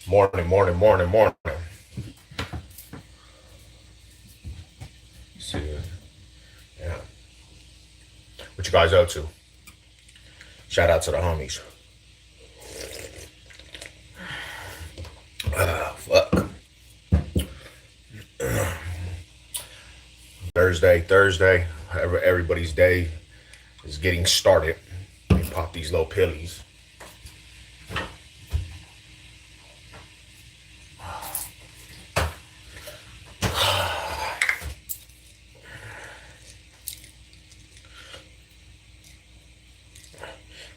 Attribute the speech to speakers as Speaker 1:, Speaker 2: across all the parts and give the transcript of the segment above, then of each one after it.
Speaker 1: Morning, morning, morning, morning. See, yeah. What you guys up to? Shout out to the homies. Fuck. Thursday. Everybody's day is getting started. They pop these little pillies.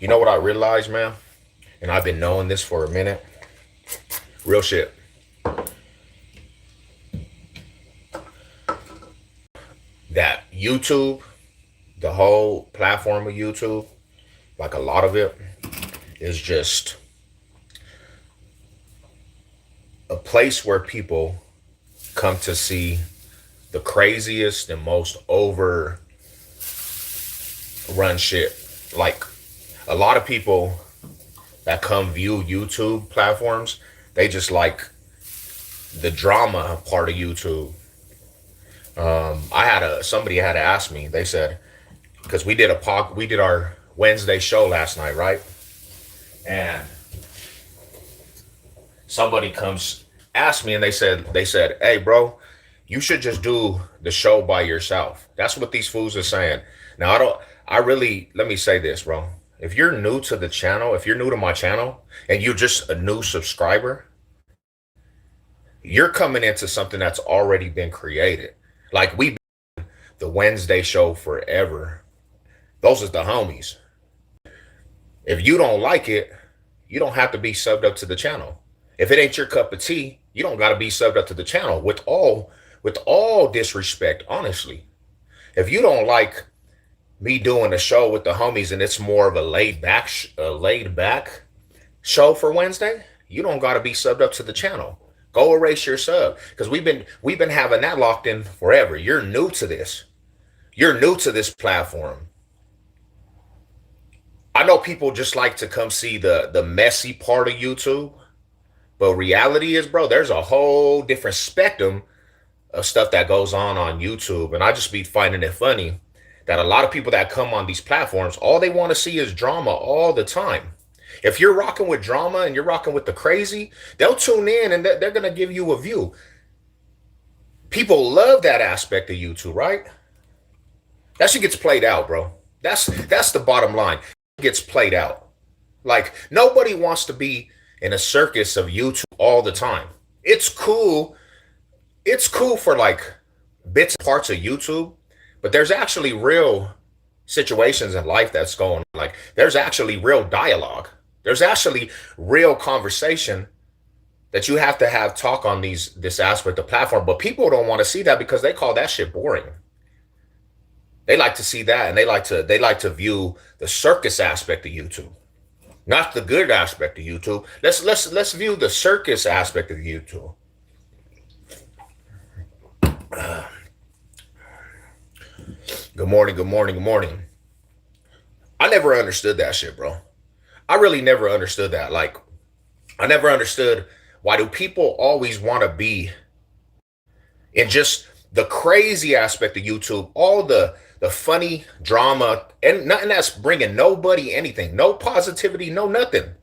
Speaker 1: You know what I realized, man? And I've been knowing this for a minute. Real shit. That YouTube, the whole platform of YouTube, like a lot of it, is just a place where people come to see the craziest and most overrun shit. Like a lot of people that come view YouTube platforms, they just like the drama part of YouTube. I had a somebody had to ask me. They said because we did our Wednesday show last night, right? And somebody comes ask me and they said, "Hey, bro, you should just do the show by yourself." That's what these fools are saying. Now, I really, let me say this, bro. If you're new to the channel, if you're new to my channel and you're just a new subscriber, you're coming into something that's already been created. Like we the Wednesday show forever. Those are the homies. If you don't like it, you don't have to be subbed up to the channel. If it ain't your cup of tea, you don't got to be subbed up to the channel. With all disrespect, honestly. If you don't like me doing a show with the homies and it's more of a laid back show for Wednesday, you don't got to be subbed up to the channel. Go erase your sub because we've been having that locked in forever. You're new to this. You're new to this platform. I know people just like to come see the messy part of YouTube, but reality is, bro, there's a whole different spectrum of stuff that goes on YouTube, and I just be finding it funny that a lot of people that come on these platforms, all they want to see is drama all the time. If you're rocking with drama and you're rocking with the crazy, they'll tune in and they're gonna give you a view. People love that aspect of YouTube, right? That shit gets played out, bro. That's the bottom line. It gets played out. Like nobody wants to be in a circus of YouTube all the time. It's cool. It's cool for like bits and parts of YouTube, but there's actually real situations in life that's going on. Like there's actually real dialogue. There's actually real conversation that you have to have talk on this aspect of platform, but people don't want to see that because they call that shit boring. They like to see that and they like to view the circus aspect of YouTube, not the good aspect of YouTube. Let's view the circus aspect of YouTube. Good morning, good morning, good morning. I never understood that shit, bro. I really never understood that. Like, I never understood why do people always want to be in just the crazy aspect of YouTube, all the funny drama, and nothing that's bringing nobody anything, no positivity, no nothing.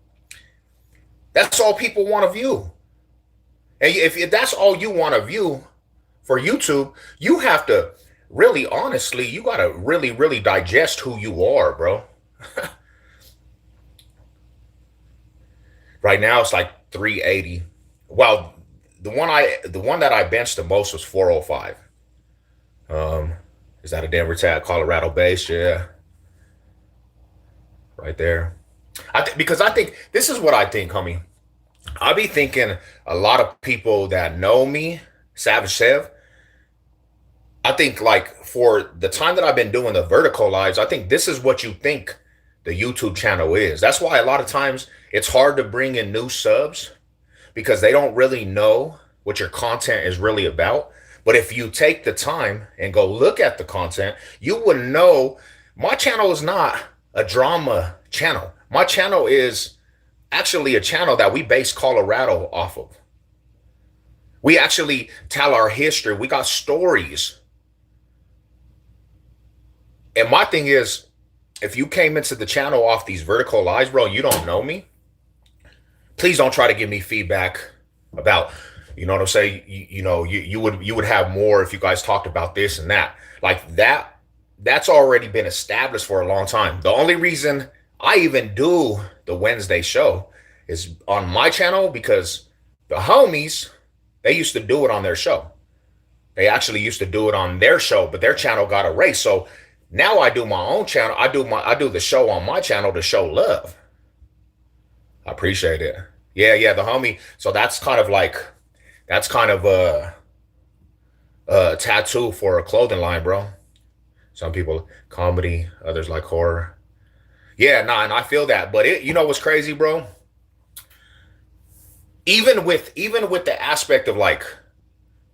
Speaker 1: That's all people want to view. And if that's all you want to view for YouTube, you have to really, honestly, you got to really, really digest who you are, bro. Right now it's like 380. Well, the one that I benched the most was 405. Um, is that a Denver tag, Colorado base? Yeah, right there. Because I think this is what I think, homie. I be thinking a lot of people that know me, Savage Sev. I think like for the time that I've been doing the vertical lives, I think this is what you think the YouTube channel is. That's why a lot of times it's hard to bring in new subs because they don't really know what your content is really about. But if you take the time and go look at the content, you would know my channel is not a drama channel. My channel is actually a channel that we base Colorado off of. We actually tell our history. We got stories. And my thing is, if you came into the channel off these vertical lives, bro, and you don't know me, please don't try to give me feedback about, you know what I'm saying? You would have more if you guys talked about this and that. Like that's already been established for a long time. The only reason I even do the Wednesday show is on my channel because the homies, they used to do it on their show. They actually used to do it on their show, but their channel got erased. So now I do my own channel. I do the show on my channel to show love. I appreciate it. Yeah, yeah, the homie. So that's kind of a tattoo for a clothing line, bro. Some people comedy, others like horror. Yeah, nah, and I feel that. But you know what's crazy, bro? Even with the aspect of like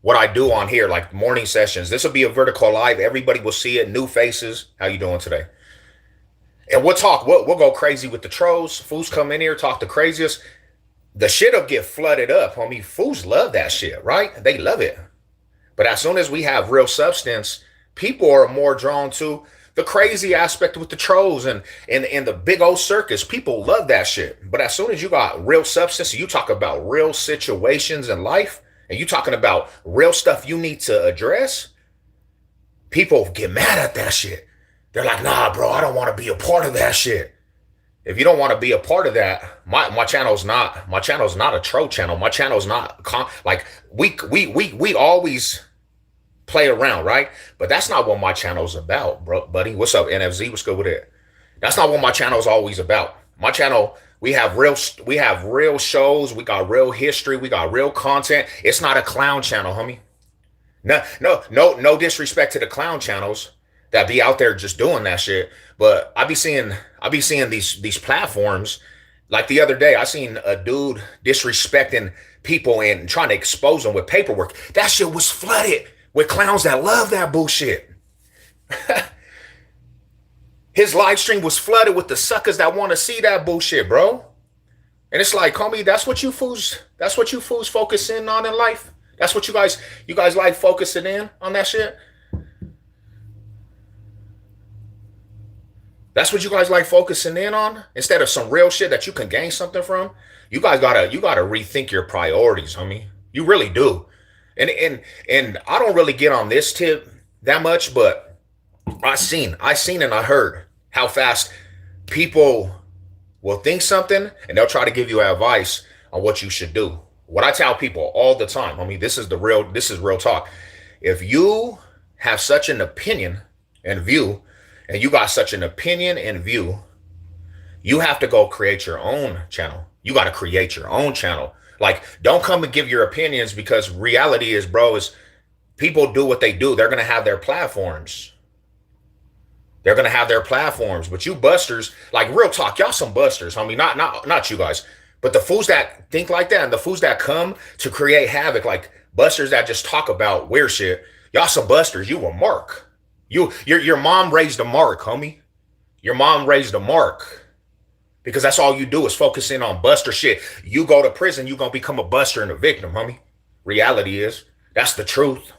Speaker 1: what I do on here, like morning sessions, this will be a vertical live. Everybody will see it. New faces. How you doing today? And we'll talk. We'll go crazy with the trolls. Fools come in here, talk the craziest. The shit'll get flooded up, homie. Fools love that shit, right? They love it. But as soon as we have real substance, people are more drawn to the crazy aspect with the trolls and the big old circus. People love that shit. But as soon as you got real substance, you talk about real situations in life, and you talking about real stuff you need to address, people get mad at that shit. They're like, nah, bro, I don't want to be a part of that shit. If you don't want to be a part of that, my channel's not a troll channel. My channel's not like we always play around, right? But that's not what my channel's about, bro, buddy. What's up, NFZ? What's good with it? That's not what my channel's always about. My channel, we have real shows, we got real history, we got real content. It's not a clown channel, homie. No, no, no, no disrespect to the clown channels that be out there just doing that shit. But I be seeing these platforms. Like the other day, I seen a dude disrespecting people and trying to expose them with paperwork. That shit was flooded with clowns that love that bullshit. His live stream was flooded with the suckers that want to see that bullshit, bro. And it's like, homie, that's what you fools focus in on in life. That's what you guys like focusing in on that shit. That's what you guys like focusing in on instead of some real shit that you can gain something from. You gotta rethink your priorities, homie. You really do. And I don't really get on this tip that much, but I seen and I heard how fast people will think something and they'll try to give you advice on what you should do. What I tell people all the time, homie, this is real talk. If you have such an opinion and view, and you got such an opinion and view, you have to go create your own channel. You got to create your own channel. Like, don't come and give your opinions because reality is, bro, is people do what they do. They're going to have their platforms. They're going to have their platforms. But you busters, like real talk, y'all some busters, homie. Not you guys, but the fools that think like that and the fools that come to create havoc, like busters that just talk about weird shit. Y'all some busters. You a mark. Your mom raised a mark, homie. Your mom raised a mark because that's all you do is focus in on buster shit. You go to prison, you gonna become a buster and a victim, homie. Reality is that's the truth.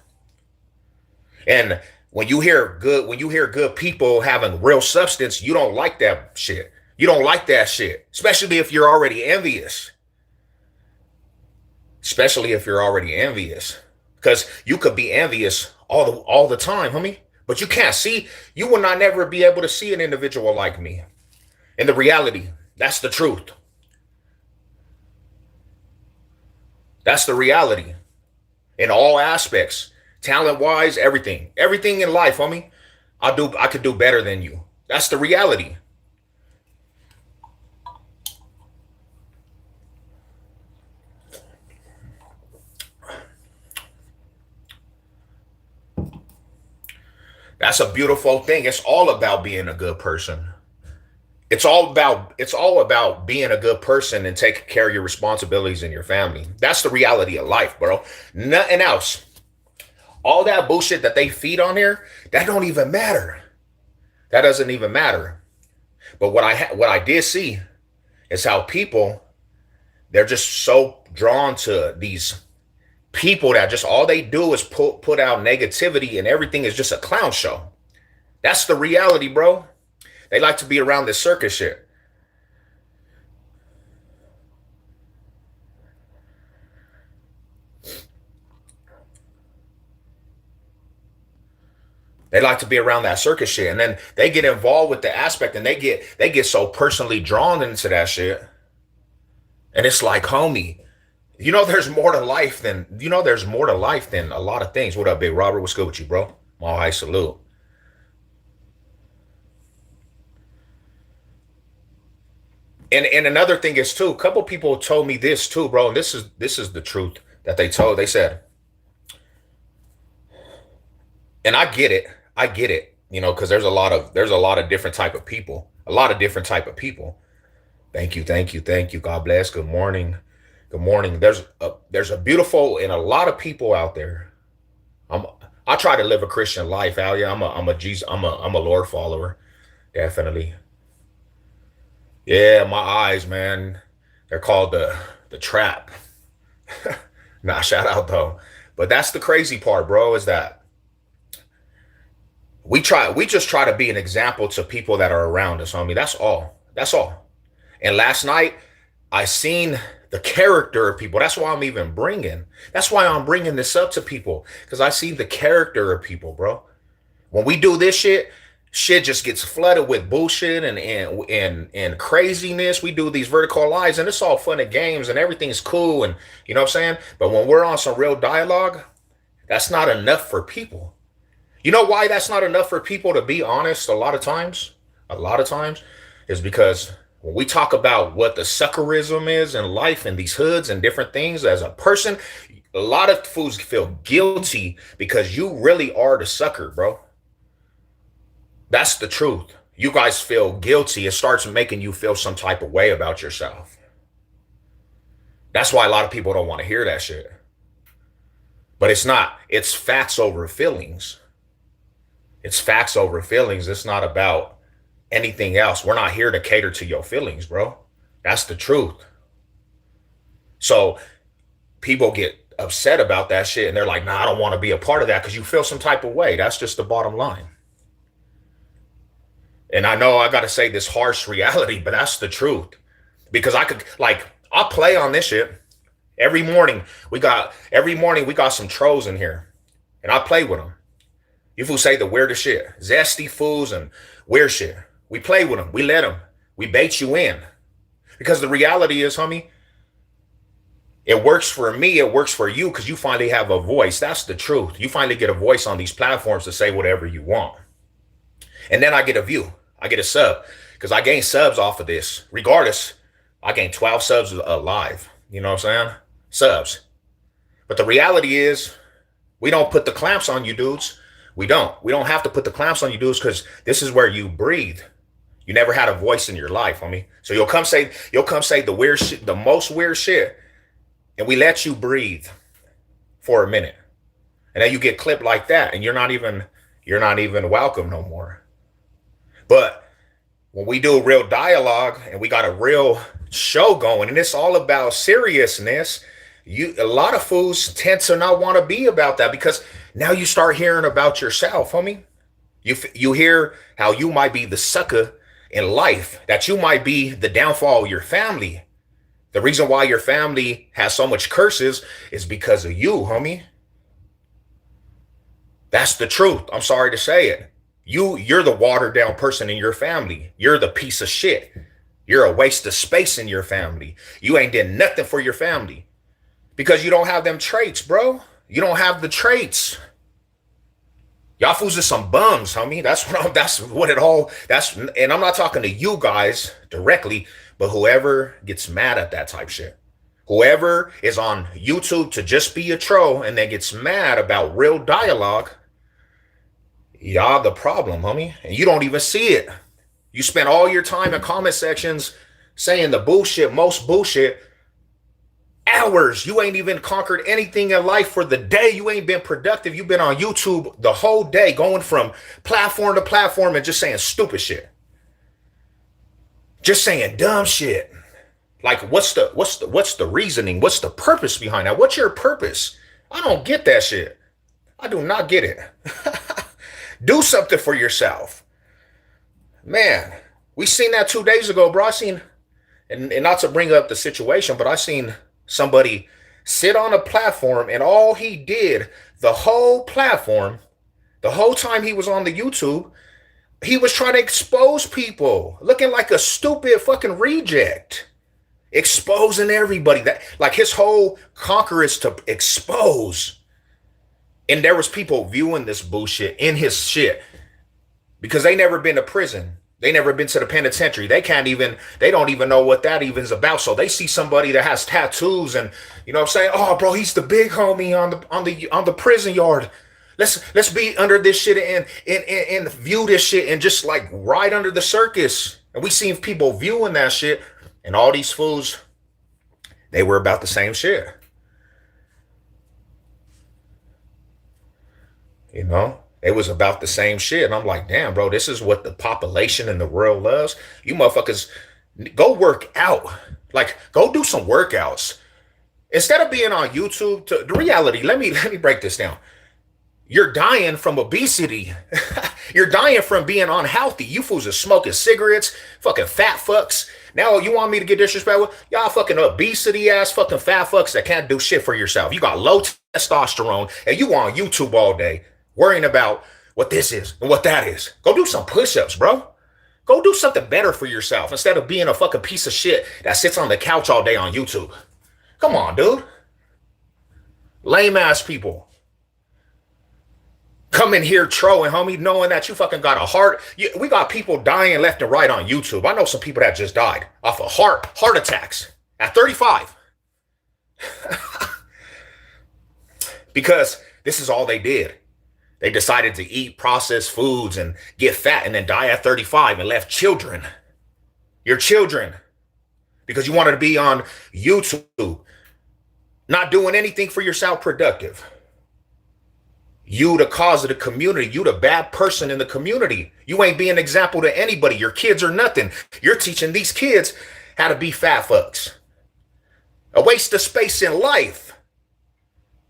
Speaker 1: And when you hear good people having real substance, you don't like that shit. You don't like that shit, especially if you're already envious. Especially if you're already envious, because you could be envious all the time, homie. But you can't see. You will not never be able to see an individual like me. In the reality, that's the truth. That's the reality in all aspects, talent wise, everything in life, homie. I could do better than you. That's the reality. That's a beautiful thing. It's all about being a good person. It's all about being a good person and taking care of your responsibilities in your family. That's the reality of life, bro. Nothing else. All that bullshit that they feed on here, that don't even matter. That doesn't even matter. But what I did see is how people They're just so drawn to these people that just all they do is put out negativity, and everything is just a clown show. That's the reality, bro. They like to be around this circus shit. They like to be around that circus shit, and then they get involved with the aspect, and they get so personally drawn into that shit. And it's like, homie, there's more to life than a lot of things. What up, Big Robert? What's good with you, bro? All high salute. And another thing is too, a couple people told me this too, bro. And this is the truth that they told. They said, and I get it. I get it. Because there's a lot of different type of people. A lot of different type of people. Thank you, thank you, thank you. God bless. Good morning. Good morning. There's a beautiful and a lot of people out there. I'm I try to live a Christian life, Al. Yeah, I'm a Jesus, I'm a Lord follower. Definitely. Yeah, my eyes, man. They're called the trap. Nah, shout out though. But that's the crazy part, bro, is that we just try to be an example to people that are around us, homie. That's all. That's all. And last night, I seen the character of people. That's why I'm even bringing. That's why I'm bringing this up to people because I see the character of people, bro. When we do this shit, shit just gets flooded with bullshit and craziness. We do these vertical lives, and it's all fun and games, and everything's cool, and you know what I'm saying. But when we're on some real dialogue, that's not enough for people. You know why that's not enough for people, to be honest? A lot of times is because when we talk about what the suckerism is in life and these hoods and different things as a person, a lot of fools feel guilty because you really are the sucker, bro. That's the truth. You guys feel guilty. It starts making you feel some type of way about yourself. That's why a lot of people don't want to hear that shit. But it's not. It's facts over feelings. It's facts over feelings. It's not about anything else. We're not here to cater to your feelings, bro. That's the truth. So people get upset about that shit and they're like, nah, I don't want to be a part of that because you feel some type of way. That's just the bottom line. And I know I got to say this harsh reality, but that's the truth. Because I play on this shit. Every morning we got some trolls in here. And I play with them. You fools say the weirdest shit. Zesty fools and weird shit. We play with them. We let them. We bait you in. Because the reality is, homie, it works for me. It works for you because you finally have a voice. That's the truth. You finally get a voice on these platforms to say whatever you want. And then I get a view. I get a sub because I gain subs off of this. Regardless, I gain 12 subs alive. You know what I'm saying? Subs. But the reality is, we don't put the clamps on you dudes. We don't. We don't have to put the clamps on you dudes because this is where you breathe. You never had a voice in your life, homie. So you'll come say the weird shit, the most weird shit, and we let you breathe for a minute. And then you get clipped like that, and you're not even welcome no more. But when we do real dialogue and we got a real show going, and it's all about seriousness, a lot of fools tend to not want to be about that because now you start hearing about yourself, homie. You hear how you might be the sucker in life, that you might be the downfall of your family. The reason why your family has so much curses is because of you, homie. That's the truth. I'm sorry to say it. You're the watered down person in your family. You're the piece of shit. You're a waste of space in your family. You ain't did nothing for your family because you don't have them traits, bro. You don't have the traits. Y'all fools are some bums, homie. And I'm not talking to you guys directly, but whoever gets mad at that type shit. Whoever is on YouTube to just be a troll and then gets mad about real dialogue, y'all the problem, homie. And you don't even see it. You spend all your time in comment sections saying the bullshit, most bullshit. Hours. You ain't even conquered anything in life for the day. You ain't been productive. You've been on YouTube the whole day, going from platform to platform and just saying stupid shit. Just saying dumb shit. Like, what's the reasoning? What's the purpose behind that? What's your purpose? I don't get that shit. I do not get it. Do something for yourself. Man, we seen that 2 days ago, bro. I seen, and not to bring up the situation, but I seen somebody sit on a platform and all he did, the whole platform, the whole time he was on the YouTube, he was trying to expose people, looking like a stupid fucking reject, exposing everybody. That like his whole conquer is to expose. And there was people viewing this bullshit in his shit because they never been to prison. They never been to the penitentiary. They don't even know what that even is about. So they see somebody that has tattoos and, you know what I'm saying? Oh, bro, he's the big homie on the prison yard. Let's be under this shit and view this shit and just like ride under the circus. And we seen people viewing that shit, and all these fools, they were about the same shit. You know? It was about the same shit. And I'm like, damn, bro, this is what the population in the world loves. You motherfuckers, go work out. Like, go do some workouts. Instead of being on YouTube, to the reality, let me break this down. You're dying from obesity. You're dying from being unhealthy. You fools are smoking cigarettes, fucking fat fucks. Now you want me to get disrespectful? Y'all fucking obesity ass fucking fat fucks that can't do shit for yourself. You got low testosterone and you on YouTube all day worrying about what this is and what that is. Go do some push-ups, bro. Go do something better for yourself instead of being a fucking piece of shit that sits on the couch all day on YouTube. Come on, dude. Lame ass people. Come in here trolling, homie, knowing that you fucking got a heart. We got people dying left and right on YouTube. I know some people that just died off of heart attacks at 35. Because this is all they did. They decided to eat processed foods and get fat and then die at 35 and left children. Your children. Because you wanted to be on YouTube. Not doing anything for yourself productive. You the cause of the community. You the bad person in the community. You ain't being an example to anybody. Your kids are nothing. You're teaching these kids how to be fat fucks. A waste of space in life.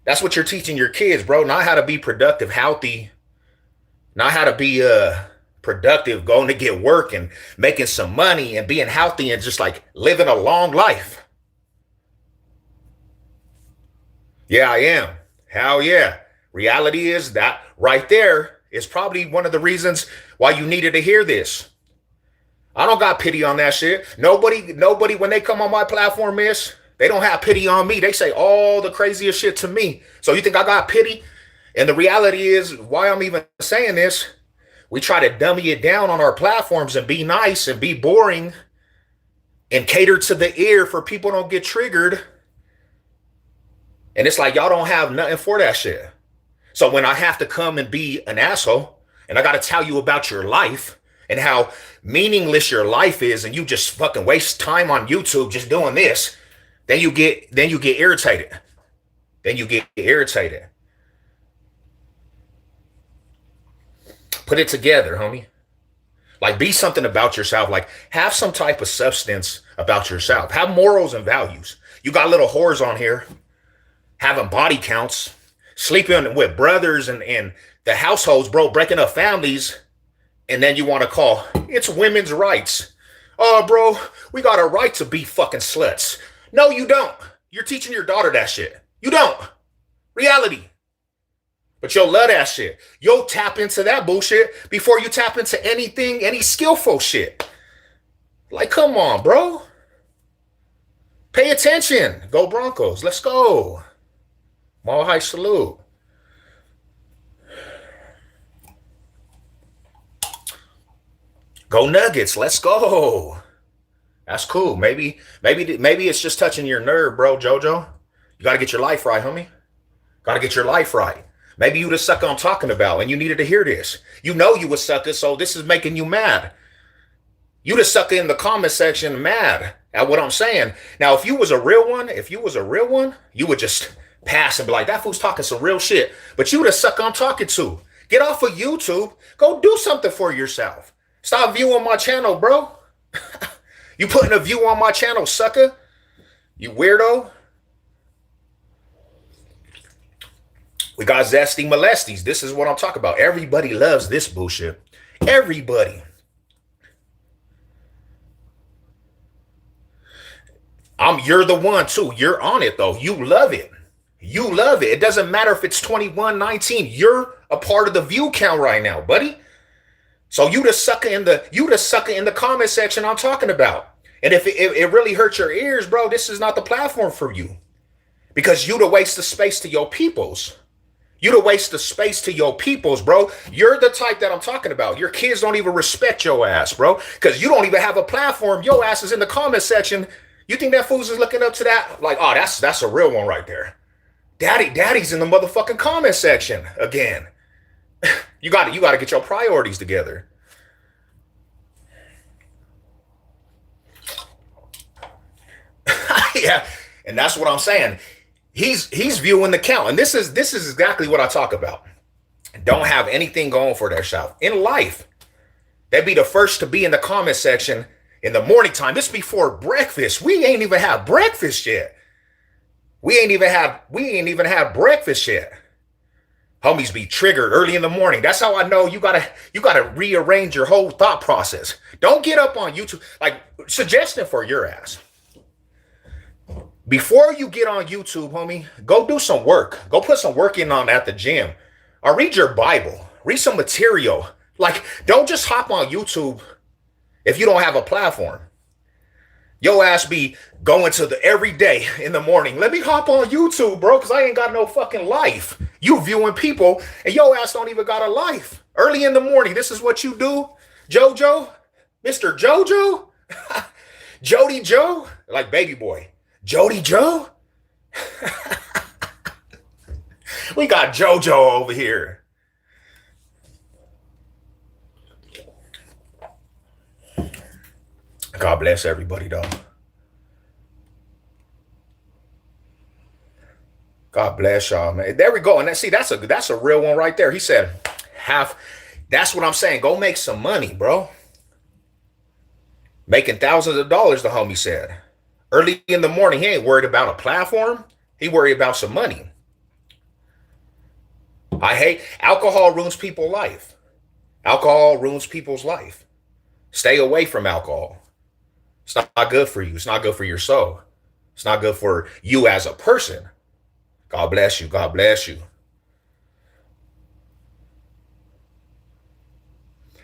Speaker 1: That's what you're teaching your kids, bro. Not how to be productive, healthy. Not how to be productive, going to get work and making some money and being healthy and just like living a long life. Yeah, I am. Hell yeah. Reality is that right there is probably one of the reasons why you needed to hear this. I don't got pity on that shit. Nobody, when they come on my platform, they don't have pity on me. They say all the craziest shit to me. So you think I got pity? And the reality is why I'm even saying this. We try to dummy it down on our platforms and be nice and be boring and cater to the ear for people don't get triggered. And it's like y'all don't have nothing for that shit. So when I have to come and be an asshole and I got to tell you about your life and how meaningless your life is and you just fucking waste time on YouTube just doing this, then you get irritated. Then you get irritated. Put it together, homie. Like, be something about yourself. Like, have some type of substance about yourself. Have morals and values. You got little whores on here having body counts, sleeping with brothers and the households, bro, breaking up families. And then you want to call, it's women's rights. Oh, bro, we got a right to be fucking sluts. No, you don't. You're teaching your daughter that shit. You don't. Reality. But you'll love that shit. You'll tap into that bullshit before you tap into anything, any skillful shit. Like, come on, bro. Pay attention. Go Broncos. Let's go. Mile High salute. Go Nuggets. Let's go. That's cool. Maybe it's just touching your nerve, bro, JoJo. You got to get your life right, homie. Got to get your life right. Maybe you the sucker I'm talking about and you needed to hear this. You know you a sucker, so this is making you mad. You the sucker in the comment section mad at what I'm saying. Now, if you was a real one, you would just pass and be like, that fool's talking some real shit. But you the sucker I'm talking to. Get off of YouTube. Go do something for yourself. Stop viewing my channel, bro. You putting a view on my channel, sucker. You weirdo. We got zesty molesties. This is what I'm talking about. Everybody loves this bullshit. Everybody. You're the one too. You're on it though. You love it. You love it. It doesn't matter if it's 2119. You're a part of the view count right now, buddy. So you the sucker in the comment section I'm talking about. And if it really hurts your ears, bro, this is not the platform for you. Because you to waste the space to your peoples. You to waste the space to your peoples, bro. You're the type that I'm talking about. Your kids don't even respect your ass, bro. Because you don't even have a platform. Your ass is in the comment section. You think that fool's is looking up to that? Like, oh, that's a real one right there. Daddy's in the motherfucking comment section again. You got to get your priorities together. Yeah, and that's what I'm saying. He's viewing the count, and this is exactly what I talk about. Don't have anything going for themselves in life. They'd be the first to be in the comment section in the morning time. This before breakfast. We ain't even have breakfast yet. We ain't even have breakfast yet. Homies be triggered early in the morning. That's how I know you gotta rearrange your whole thought process. Don't get up on YouTube. Like, suggestion for your ass. Before you get on YouTube, homie, go do some work. Go put some work in on at the gym. Or read your Bible. Read some material. Like, don't just hop on YouTube if you don't have a platform. Yo ass be going to the every day in the morning. Let me hop on YouTube, bro, because I ain't got no fucking life. You viewing people, and yo ass don't even got a life. Early in the morning, this is what you do? JoJo? Mr. JoJo? Jody Joe? Like Baby Boy. Jody Joe? We got JoJo over here. God bless everybody, though. God bless y'all, man. There we go. And see, that's a real one right there. He said, that's what I'm saying. Go make some money, bro. Making thousands of dollars, the homie said. Early in the morning, he ain't worried about a platform. He worried about some money. I hate alcohol ruins people's life. Alcohol ruins people's life. Stay away from alcohol. It's not good for you. It's not good for your soul. It's not good for you as a person. God bless you. God bless you.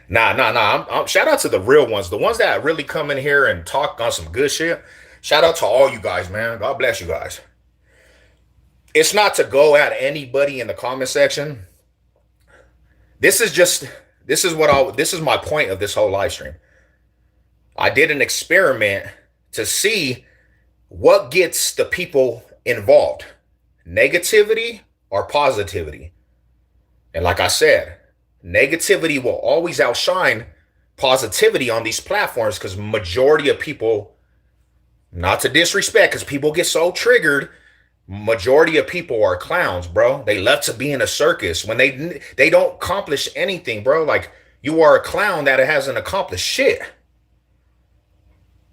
Speaker 1: Nah. Shout out to the real ones. The ones that really come in here and talk on some good shit. Shout out to all you guys, man. God bless you guys. It's not to go at anybody in the comment section. This is my point of this whole live stream. I did an experiment to see what gets the people involved, negativity or positivity. And like I said, negativity will always outshine positivity on these platforms because majority of people, not to disrespect, because people get so triggered, majority of people are clowns, bro. They love to be in a circus when they don't accomplish anything, bro. Like, you are a clown that hasn't accomplished shit.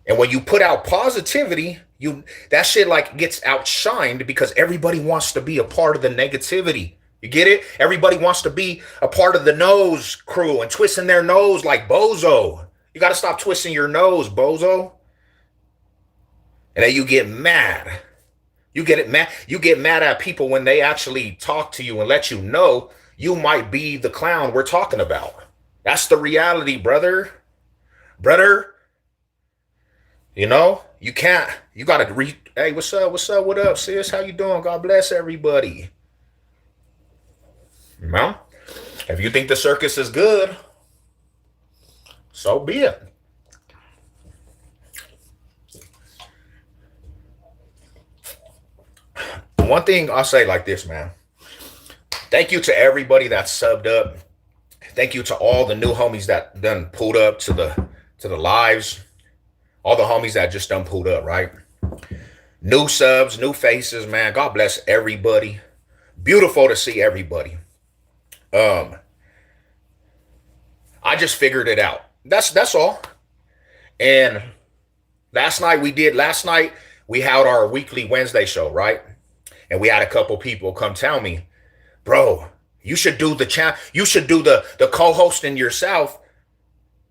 Speaker 1: And when you put out positivity, that shit like gets outshined because everybody wants to be a part of the negativity. You get it? Everybody wants to be a part of the nose crew and twisting their nose like Bozo. You got to stop twisting your nose, Bozo. And then you get mad. You get mad at people when they actually talk to you and let you know you might be the clown we're talking about. That's the reality, brother. You know, you gotta hey, what's up, what up, sis? How you doing? God bless everybody. Well, if you think the circus is good, so be it. One thing I'll say like this, man. Thank you to everybody that subbed up. Thank you to all the new homies that done pulled up to the lives. All the homies that just done pulled up, right? New subs, new faces, man. God bless everybody. Beautiful to see everybody. I just figured it out. That's all. And last night we held our weekly Wednesday show, right? And we had a couple people come tell me, bro, you should do you should do the co-hosting yourself,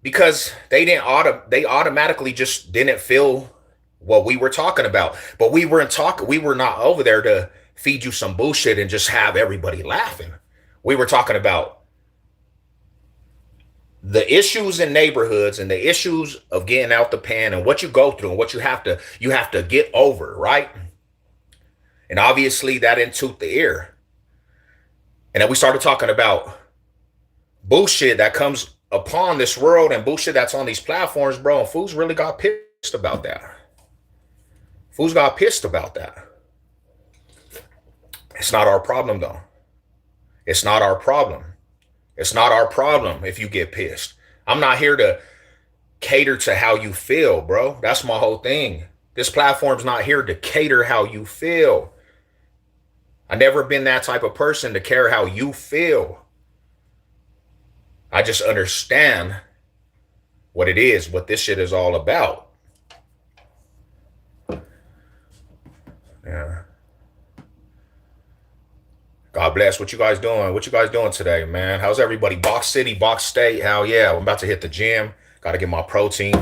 Speaker 1: because they automatically just didn't feel what we were talking about. But we were not over there to feed you some bullshit and just have everybody laughing. We were talking about the issues in neighborhoods and the issues of getting out the pan and what you go through and what you have to get over, right? And obviously that didn't toot the ear. And then we started talking about bullshit that comes upon this world and bullshit that's on these platforms, bro. And fools really got pissed about that. Fools got pissed about that. It's not our problem, though. It's not our problem. It's not our problem if you get pissed. I'm not here to cater to how you feel, bro. That's my whole thing. This platform's not here to cater how you feel. I've never been that type of person to care how you feel. I just understand what it is, what this shit is all about. Yeah. God bless. What you guys doing? What you guys doing today, man? How's everybody? Box City, Box State. Hell yeah. I'm about to hit the gym. Got to get my protein.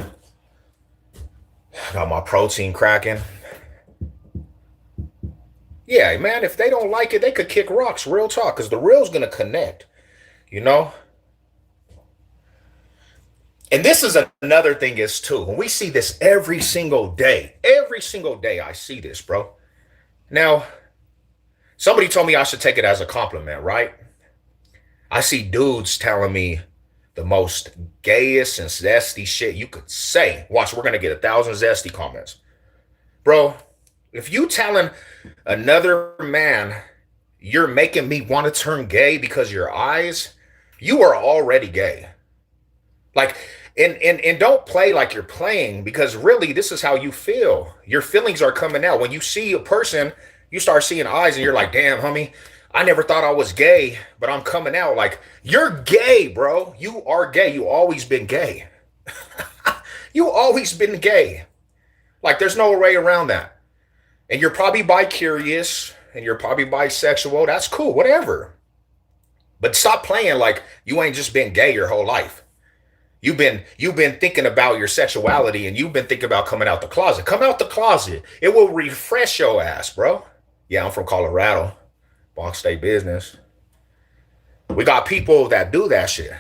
Speaker 1: Got my protein cracking. Yeah, man, if they don't like it, they could kick rocks. Real talk, because the real's going to connect, you know? And this is another thing is too, when we see this every single day I see this, bro. Now, somebody told me I should take it as a compliment, right? I see dudes telling me the most gayest and zesty shit you could say. Watch, we're going to get 1,000 zesty comments. Bro, if you telling another man you're making me want to turn gay because your eyes, you are already gay. Like, and don't play like you're playing, because really this is how you feel. Your feelings are coming out. When you see a person, you start seeing eyes and you're like, damn, homie, I never thought I was gay, but I'm coming out. Like, you're gay, bro. You are gay. You always been gay. You always been gay. Like, there's no way around that. And you're probably bi-curious and you're probably bisexual. That's cool, whatever. But stop playing like you ain't just been gay your whole life. You've been thinking about your sexuality and you've been thinking about coming out the closet. Come out the closet. It will refresh your ass, bro. Yeah, I'm from Colorado. Box State business. We got people that do that shit.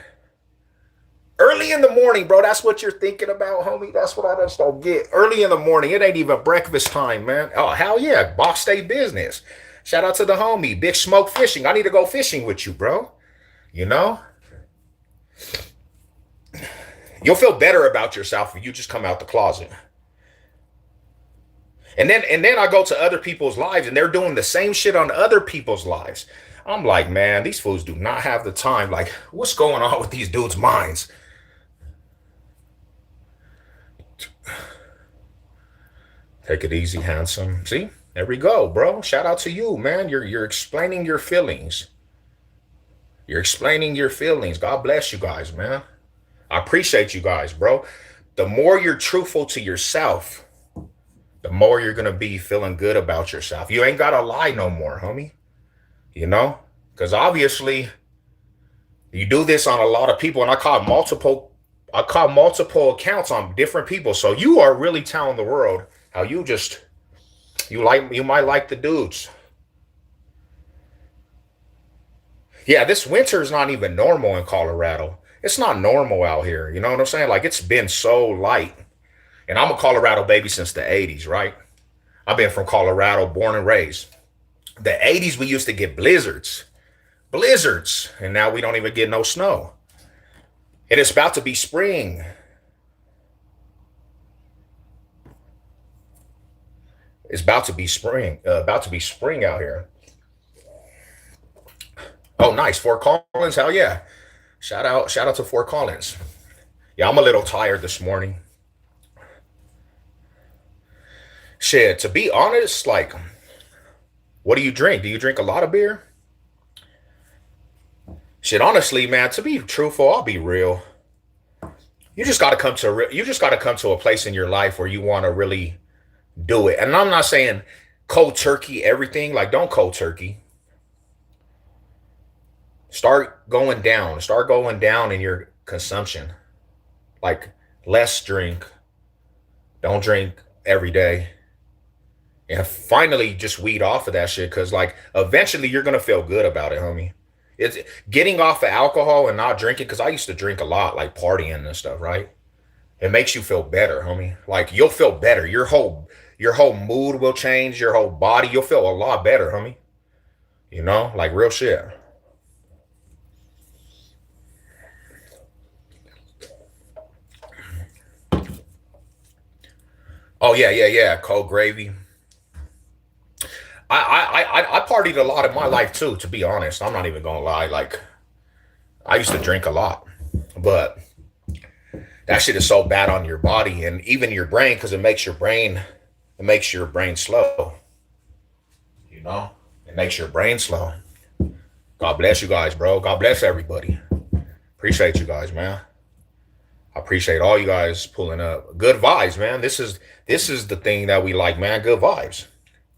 Speaker 1: Early in the morning, bro, that's what you're thinking about, homie. That's what I just don't get. Early in the morning, it ain't even breakfast time, man. Oh, hell yeah, Box State business. Shout out to the homie, Big Smoke Fishing. I need to go fishing with you, bro. You know? You'll feel better about yourself if you just come out the closet. And then I go to other people's lives and they're doing the same shit on other people's lives. I'm like, man, these fools do not have the time. Like, what's going on with these dudes' minds? Take it easy, handsome. See, there we go, bro. Shout out to you, man. You're explaining your feelings. You're explaining your feelings. God bless you guys, man. I appreciate you guys, bro. The more you're truthful to yourself, the more you're going to be feeling good about yourself. You ain't got to lie no more, homie. You know? Because obviously, you do this on a lot of people, and I caught multiple accounts on different people. So you are really telling the world how you might like the dudes. Yeah, this winter is not even normal in Colorado. It's not normal out here. You know what I'm saying? Like, it's been so light. And I'm a Colorado baby since the 80s, right? I've been from Colorado, born and raised. The 80s, we used to get blizzards. And now we don't even get no snow. And it's about to be spring. It's about to be spring. About to be spring out here. Oh, nice. Fort Collins. Hell yeah. Shout out to Fort Collins. Yeah, I'm a little tired this morning. Shit, to be honest, like, what do you drink? Do you drink a lot of beer? Shit, honestly, man, to be truthful, I'll be real. You just got to come to a place in your life where you want to really Do it. And I'm not saying cold turkey everything. Like, don't cold turkey. Start going down. Start going down in your consumption. Like, less drink. Don't drink every day. And finally just weed off of that shit. Cause like eventually you're gonna feel good about it, homie. It's getting off of alcohol and not drinking, because I used to drink a lot, like partying and stuff, right? It makes you feel better, homie. Like you'll feel better. Your whole mood will change, your whole body. You'll feel a lot better, homie. Like real shit. Oh yeah, yeah, yeah. Cold gravy. I partied a lot in my life too, to be honest. I'm not even gonna lie. Like I used to drink a lot. But that shit is so bad on your body and even your brain, because it makes your brain slow, you know? It makes your brain slow. God bless you guys, bro. God bless everybody. Appreciate you guys, man. I appreciate all you guys pulling up. Good vibes, man. This is the thing that we like, man. Good vibes.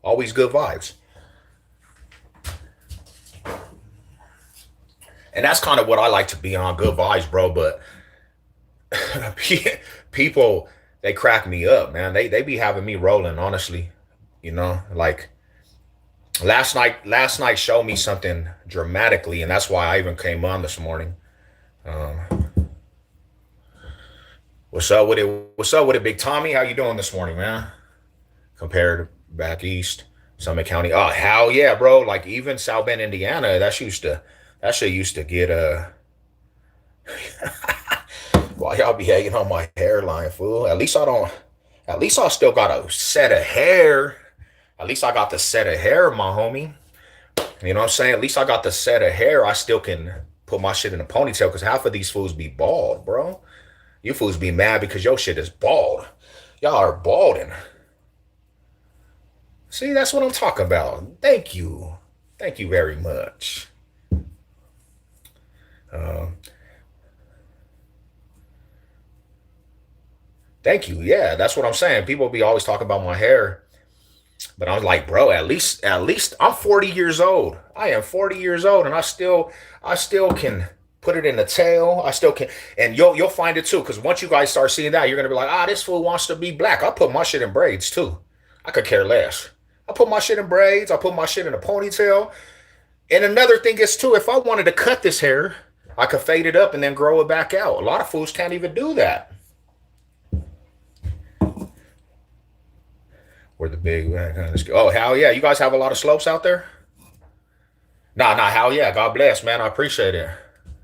Speaker 1: Always good vibes. And that's kind of what I like to be on, good vibes, bro. But people, they crack me up, man. They be having me rolling, honestly. Like last night showed me something dramatically, and that's why I even came on this morning. Um, what's up with it? What's up with it, Big Tommy? How you doing this morning, man? Compared back east, Summit County. Oh hell yeah, bro! Like even South Bend, Indiana. That shit used to get Why y'all be hating on my hairline, fool? At least I don't. At least I still got a set of hair. At least I got the set of hair, my homie. You know what I'm saying? At least I got the set of hair. I still can put my shit in a ponytail, because half of these fools be bald, bro. You fools be mad because your shit is bald. Y'all are balding. See, that's what I'm talking about. Thank you. Thank you very much. Uh, thank you. Yeah, that's what I'm saying. People be always talking about my hair. But I was like, bro, at least I'm 40 years old. I am 40 years old, and I still can put it in the tail. I still can, and you'll find it too. Because once you guys start seeing that, you're gonna be like, this fool wants to be black. I put my shit in braids too. I could care less. I put my shit in braids. I put my shit in a ponytail. And another thing is too, if I wanted to cut this hair, I could fade it up and then grow it back out. A lot of fools can't even do that. Where the big oh hell yeah, you guys have a lot of slopes out there. Nah, nah, hell yeah. God bless, man. I appreciate it.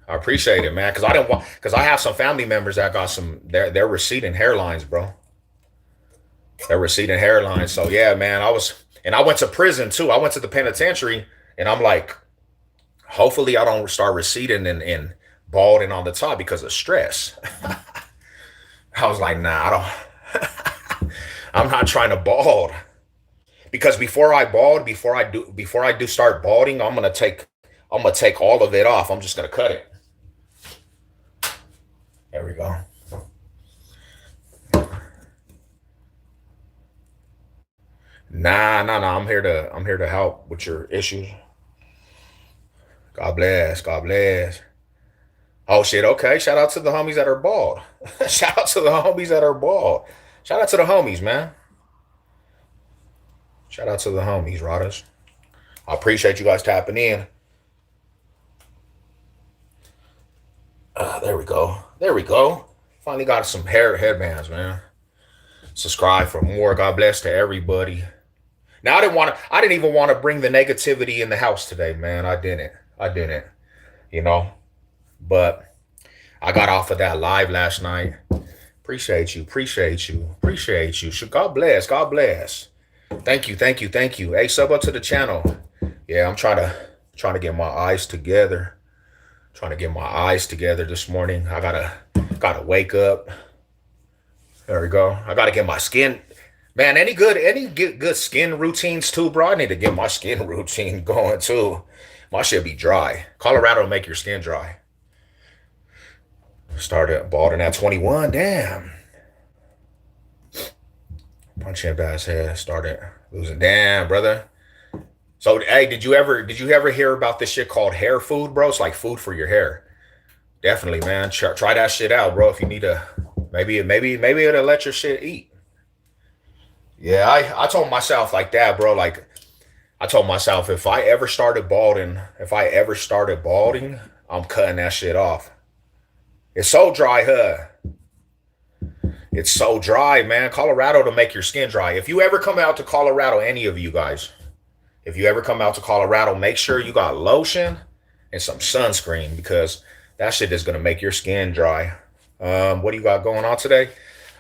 Speaker 1: I appreciate it, man. Because I didn't want, because I have some family members that got some. They're receding hairlines, bro. They're receding hairlines. So yeah, man. I went to prison too. I went to the penitentiary, and I'm like, hopefully, I don't start receding and balding on the top because of stress. I was like, nah, I don't. I'm not trying to bald, because before I do start balding, I'm gonna take all of it off. I'm just gonna cut it. There we go. Nah, nah, nah. I'm here to help with your issues. God bless. God bless. Oh shit. Okay. Shout out to the homies that are bald. Shout out to the homies that are bald. Shout out to the homies, man. Shout out to the homies, Rodas. I appreciate you guys tapping in. There we go. There we go. Finally got some hair headbands, man. Subscribe for more. God bless to everybody. Now I didn't even want to bring the negativity in the house today, man. I didn't. I didn't. You know. But I got off of that live last night. Appreciate you. Appreciate you. Appreciate you. God bless. God bless. Thank you. Thank you. Thank you. Hey, sub up to the channel. Yeah, I'm trying to get my eyes together. Trying to get my eyes together this morning. I gotta wake up. There we go. I gotta get my skin. Man, any good skin routines too, bro? I need to get my skin routine going too. My shit be dry. Colorado will make your skin dry. Started balding at 21. Damn. Punch him ass head started losing. Damn, brother. So hey, did you ever hear about this shit called hair food, bro? It's like food for your hair. Definitely, man. Try that shit out, bro. If you need a maybe it'll let your shit eat. Yeah, I told myself like that, bro. Like I told myself if I ever started balding, I'm cutting that shit off. It's so dry, huh? It's so dry, man. Colorado to make your skin dry. If you ever come out to Colorado, any of you guys, if you ever come out to Colorado, make sure you got lotion and some sunscreen because that shit is gonna make your skin dry. What do you got going on today?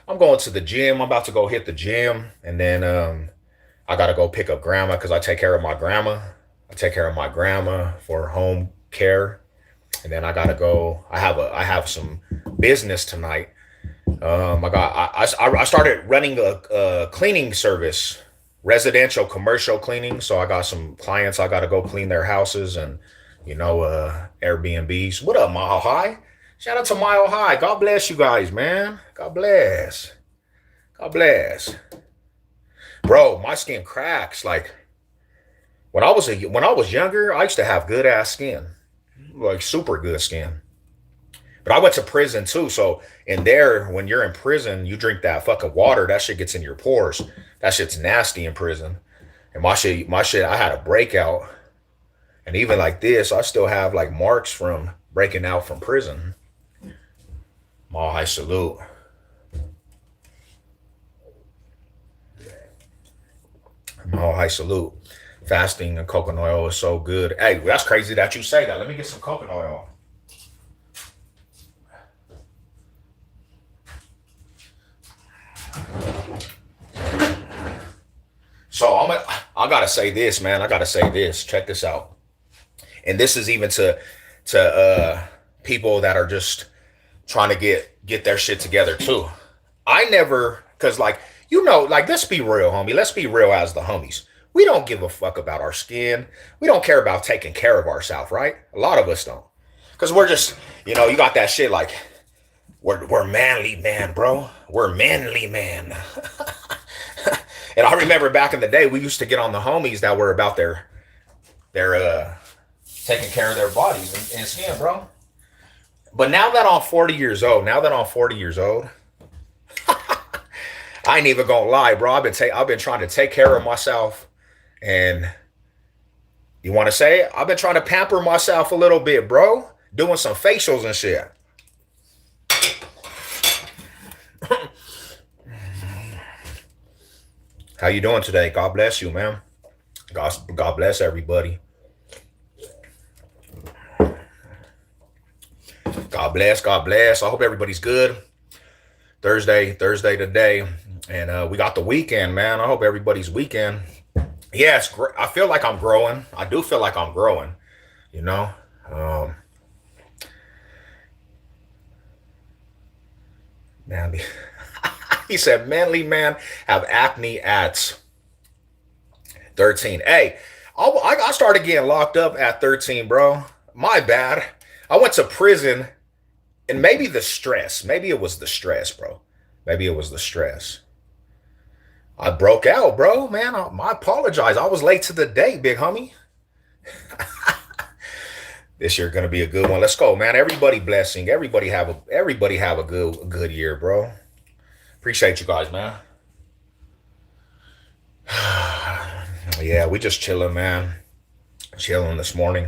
Speaker 1: I'm going to the gym. I'm about to go hit the gym, and then I gotta go pick up grandma because I take care of my grandma. I take care of my grandma for home care, and then I gotta go. I have some business tonight. I started running a cleaning service, residential commercial cleaning. So I got some clients. I got to go clean their houses and Airbnbs. What up, Mile High? Shout out to Mile High. God bless you guys, man. God bless. God bless, bro. My skin cracks. Like when I was younger, I used to have good ass skin, like super good skin. But I went to prison too. So in there, when you're in prison, you drink that fucking water. That shit gets in your pores. That shit's nasty in prison. And my shit, I had a breakout. And even like this, I still have like marks from breaking out from prison. Mall high salute. Mall high salute. Fasting and coconut oil is so good. Hey, that's crazy that you say that. Let me get some coconut oil. So I gotta say this, man. I gotta say this. Check this out. And this is even to people that are just trying to get their shit together too. I never, cause like like let's be real, homie. Let's be real as the homies. We don't give a fuck about our skin. We don't care about taking care of ourselves, right? A lot of us don't, cause we're just you got that shit like we're manly man, bro. We're manly man. And I remember back in the day, we used to get on the homies that were about their taking care of their bodies and skin, bro. But now that I'm 40 years old, I ain't even gonna lie, bro. I've been trying to take care of myself, and you want to say it? I've been trying to pamper myself a little bit, bro. Doing some facials and shit. How you doing today? God bless you, man. God bless everybody. God bless. God bless. I hope everybody's good. Thursday today, and we got the weekend, man. I hope everybody's weekend. Yeah, it's great. I feel like I'm growing. I do feel like I'm growing. You know, um, man. He said, "Manly man have acne at 13." Hey, I started getting locked up at 13, bro. My bad. I went to prison, and maybe the stress. Maybe it was the stress, bro. Maybe it was the stress. I broke out, bro. Man, I apologize. I was late to the date, big homie. This year gonna be a good one. Let's go, man. Everybody blessing. Everybody have a good year, bro. Appreciate you guys, man. Yeah, we just chilling, man. Chilling this morning.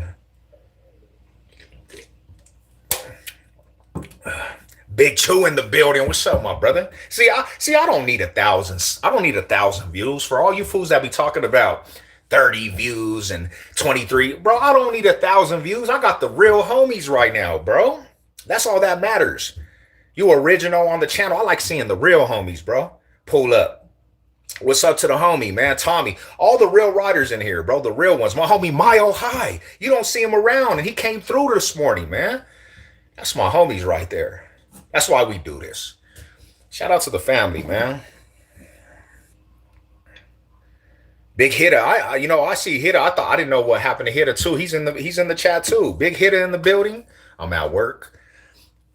Speaker 1: Big Chew in the building. What's up, my brother? I don't need a thousand. I don't need 1,000 views for all you fools that be talking about 30 views and 23. Bro, I don't need 1,000 views. I got the real homies right now, bro. That's all that matters. You original on the channel. I like seeing the real homies, bro. Pull up. What's up to the homie, man? Tommy. All the real riders in here, bro. The real ones. My homie Mile High. You don't see him around, and he came through this morning, man. That's my homies right there. That's why we do this. Shout out to the family, man. Big hitter. I see hitter. I didn't know what happened to hitter too. He's in the chat too. Big hitter in the building. I'm at work.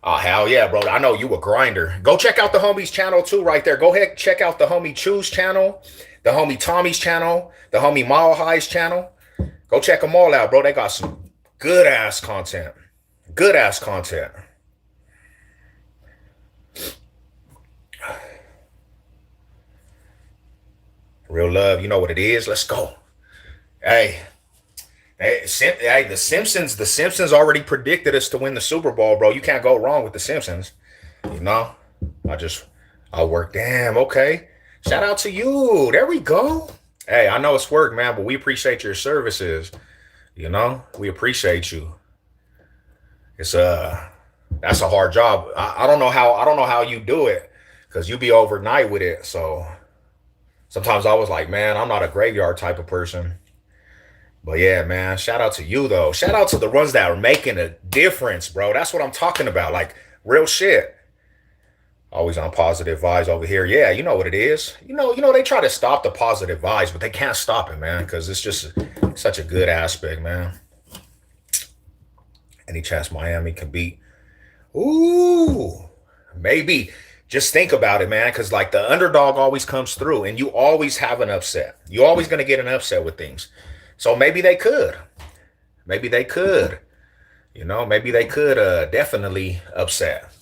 Speaker 1: Oh, hell yeah, bro. I know you a grinder. Go check out the homie's channel too, right there. Go ahead, check out the homie Chew's channel, the homie Tommy's channel, the homie Mile High's channel. Go check them all out, bro. They got some good ass content. Good ass content. Real love, you know what it is. Let's go. Hey, hey, the Simpsons. The Simpsons already predicted us to win the Super Bowl, bro. You can't go wrong with the Simpsons. You know, I just, I work. Damn, okay. Shout out to you. There we go. Hey, I know it's work, man, but we appreciate your services. You know, we appreciate you. It's that's a hard job. I don't know how you do it, because you be overnight with it. So sometimes I was like, man, I'm not a graveyard type of person. But yeah, man, shout out to you though. Shout out to the ones that are making a difference, bro. That's what I'm talking about. Like real shit. Always on positive vibes over here. Yeah, you know what it is. They try to stop the positive vibes, but they can't stop it, man, because it's just such a good aspect, man. Any chance Miami can beat? Ooh, maybe. Just think about it, man, because like the underdog always comes through, and you always have an upset. You're always gonna get an upset with things. So maybe they could. Maybe they could. Maybe they could definitely upset.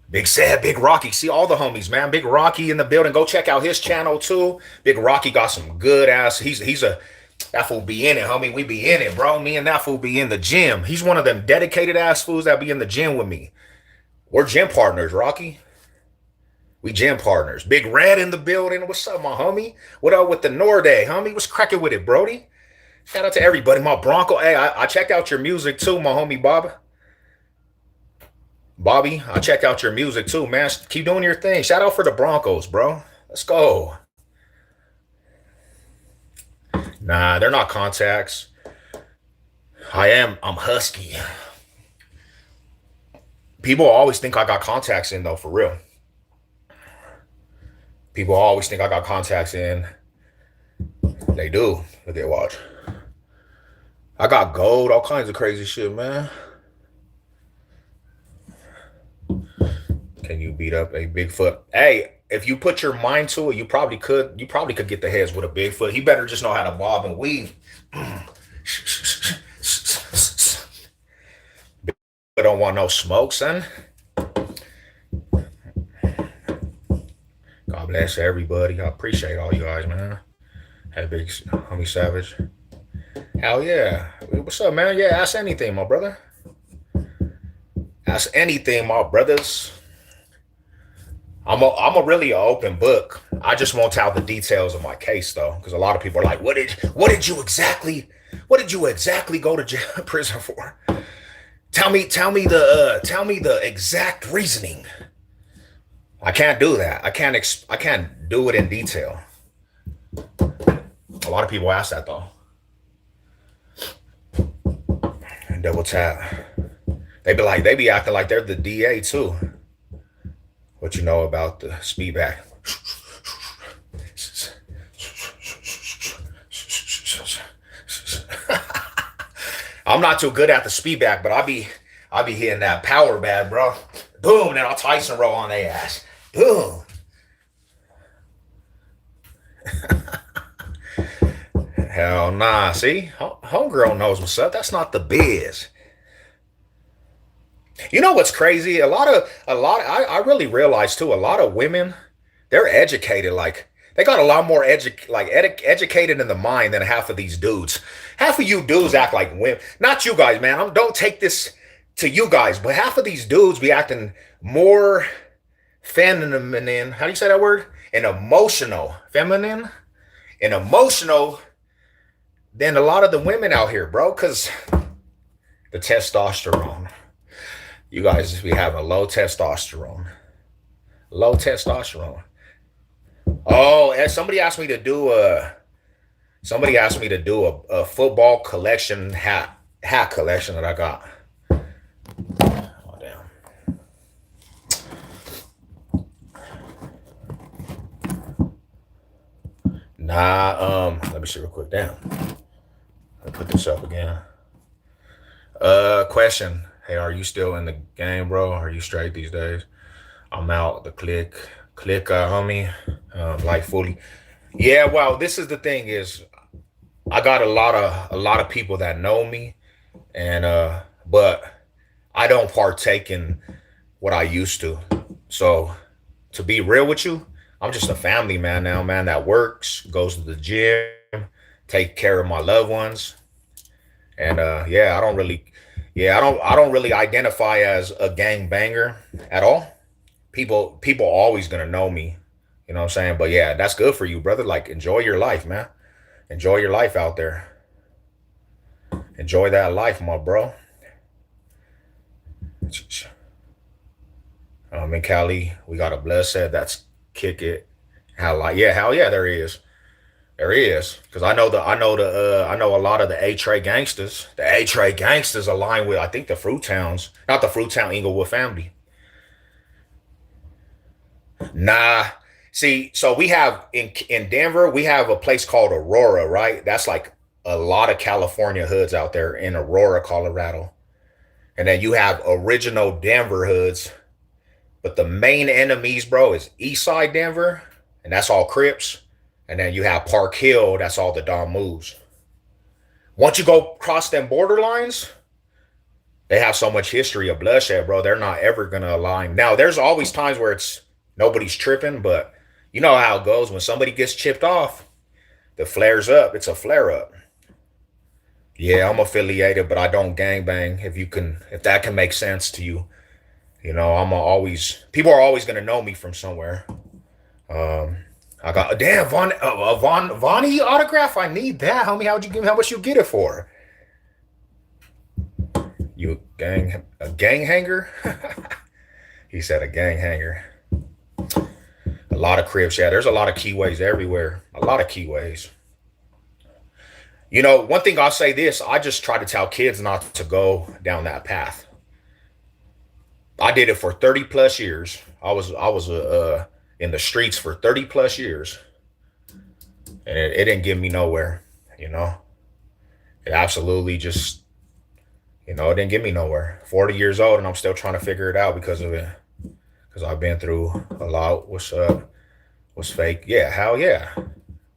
Speaker 1: Big Sad, Big Rocky. See all the homies, man. Big Rocky in the building. Go check out his channel too. Big Rocky got some good ass. He's a that fool be in it, homie. We be in it, bro. Me and that fool be in the gym. He's one of them dedicated ass fools that be in the gym with me. We're gym partners, Rocky. We gym partners. Big Red in the building. What's up, my homie? What up with the Norday, homie? What's cracking with it, Brody? Shout out to everybody. My Bronco. Hey, I checked out your music too, my homie Bob. Bobby, I checked out your music too, man. Keep doing your thing. Shout out for the Broncos, bro. Let's go. Nah, they're not contacts. I'm husky. People always think I got contacts in though, for real. People always think I got contacts in. They do. Look at watch. I got gold, all kinds of crazy shit, man. Can you beat up a Bigfoot? Hey, if you put your mind to it, you probably could. You probably could get the heads with a Bigfoot. He better just know how to bob and weave. I don't want no smoke, son. God bless everybody. I appreciate all you guys, man. Hey, big homie Savage. Hell yeah. What's up, man? Yeah, ask anything, my brother. Ask anything, my brothers. I'm a really open book. I just won't tell the details of my case though, because a lot of people are like, what did you exactly go to jail, prison for? Tell me the exact reasoning. I can't do that. I can't do it in detail. A lot of people ask that though. And double tap. They be acting like they're the DA too. What you know about the speedback? I'm not too good at the speedback, but I be hitting that power bad, bro. Boom, then I'll Tyson roll on their ass. Boom. Hell nah. See, homegirl knows what's up. That's not the biz. You know what's crazy? I really realized too, a lot of women, they're educated. Like they got a lot more educated in the mind than half of these dudes. Half of you dudes act like women. Not you guys, man. Don't take this to you guys, but half of these dudes be acting more feminine. How do you say that word? And emotional. Feminine and emotional than a lot of the women out here, bro. Cause the testosterone. You guys be having low testosterone. Low testosterone. Oh, and somebody asked me to do a football collection hat collection that I got. Oh damn. Nah, let me see real quick. Damn. I'll put this up again. Question. Hey, are you still in the game, bro? Are you straight these days? I'm out the click, homie, like fully. Yeah, well, this is the thing is, I got a lot of people that know me, and but I don't partake in what I used to. So to be real with you, I'm just a family man now, man, that works, goes to the gym, take care of my loved ones, and yeah, I don't really identify as a gang banger at all. People always gonna know me, you know what I'm saying? But yeah, that's good for you, brother. Like enjoy your life, man. Enjoy your life out there. Enjoy that life, my bro. In Cali, we got a blessed that's kick it. Hell yeah, there is. There is. Cause I know a lot of the A Trey gangsters. The A Trey gangsters align with I think the Fruit Towns. Not the Fruit Town Inglewood family. Nah. See, so we have in Denver, we have a place called Aurora, right? That's like a lot of California hoods out there in Aurora, Colorado. And then you have original Denver hoods. But the main enemies, bro, is East Side Denver, and that's all Crips. And then you have Park Hill, that's all the Don Moves. Once you go cross them borderlines, they have so much history of bloodshed, bro. They're not ever gonna align. Now, there's always times where it's nobody's tripping, but you know how it goes. When somebody gets chipped off, the flares up. It's a flare up. Yeah, I'm affiliated, but I don't gang bang. If that can make sense to you, I'm always people are always gonna know me from somewhere. Um, I got a damn Vonnie autograph. I need that, homie. How'd you give me? How much you get it for? You a gang hanger? He said a gang hanger. A lot of cribs. Yeah, there's a lot of keyways everywhere. A lot of keyways. One thing I'll say this: I just try to tell kids not to go down that path. I did it for 30 plus years. I was in the streets for 30 plus years, and it didn't get me nowhere. You know, it absolutely just it didn't get me nowhere. 40 years old, and I'm still trying to figure it out because of it. Because I've been through a lot. What's up? What's fake? Yeah, hell yeah.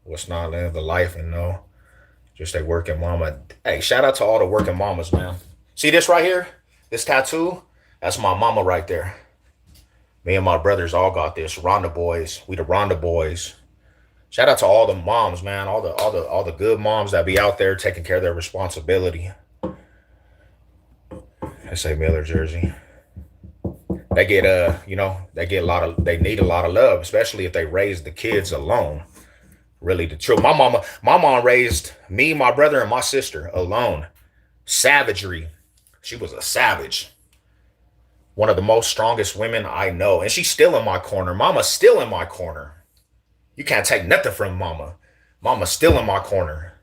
Speaker 1: What's not living the life and no, just a working mama. Hey, shout out to all the working mamas, man. See this right here? This tattoo? That's my mama right there. Me and my brothers all got this. Rhonda boys. We the Rhonda boys. Shout out to all the moms, man. All the good moms that be out there taking care of their responsibility. I say Miller jersey. They get they need a lot of love, especially if they raise the kids alone. Really the truth. My mom raised me, my brother, and my sister alone. Savagery. She was a savage. One of the most strongest women I know. And she's still in my corner. Mama's still in my corner. You can't take nothing from mama. Mama's still in my corner.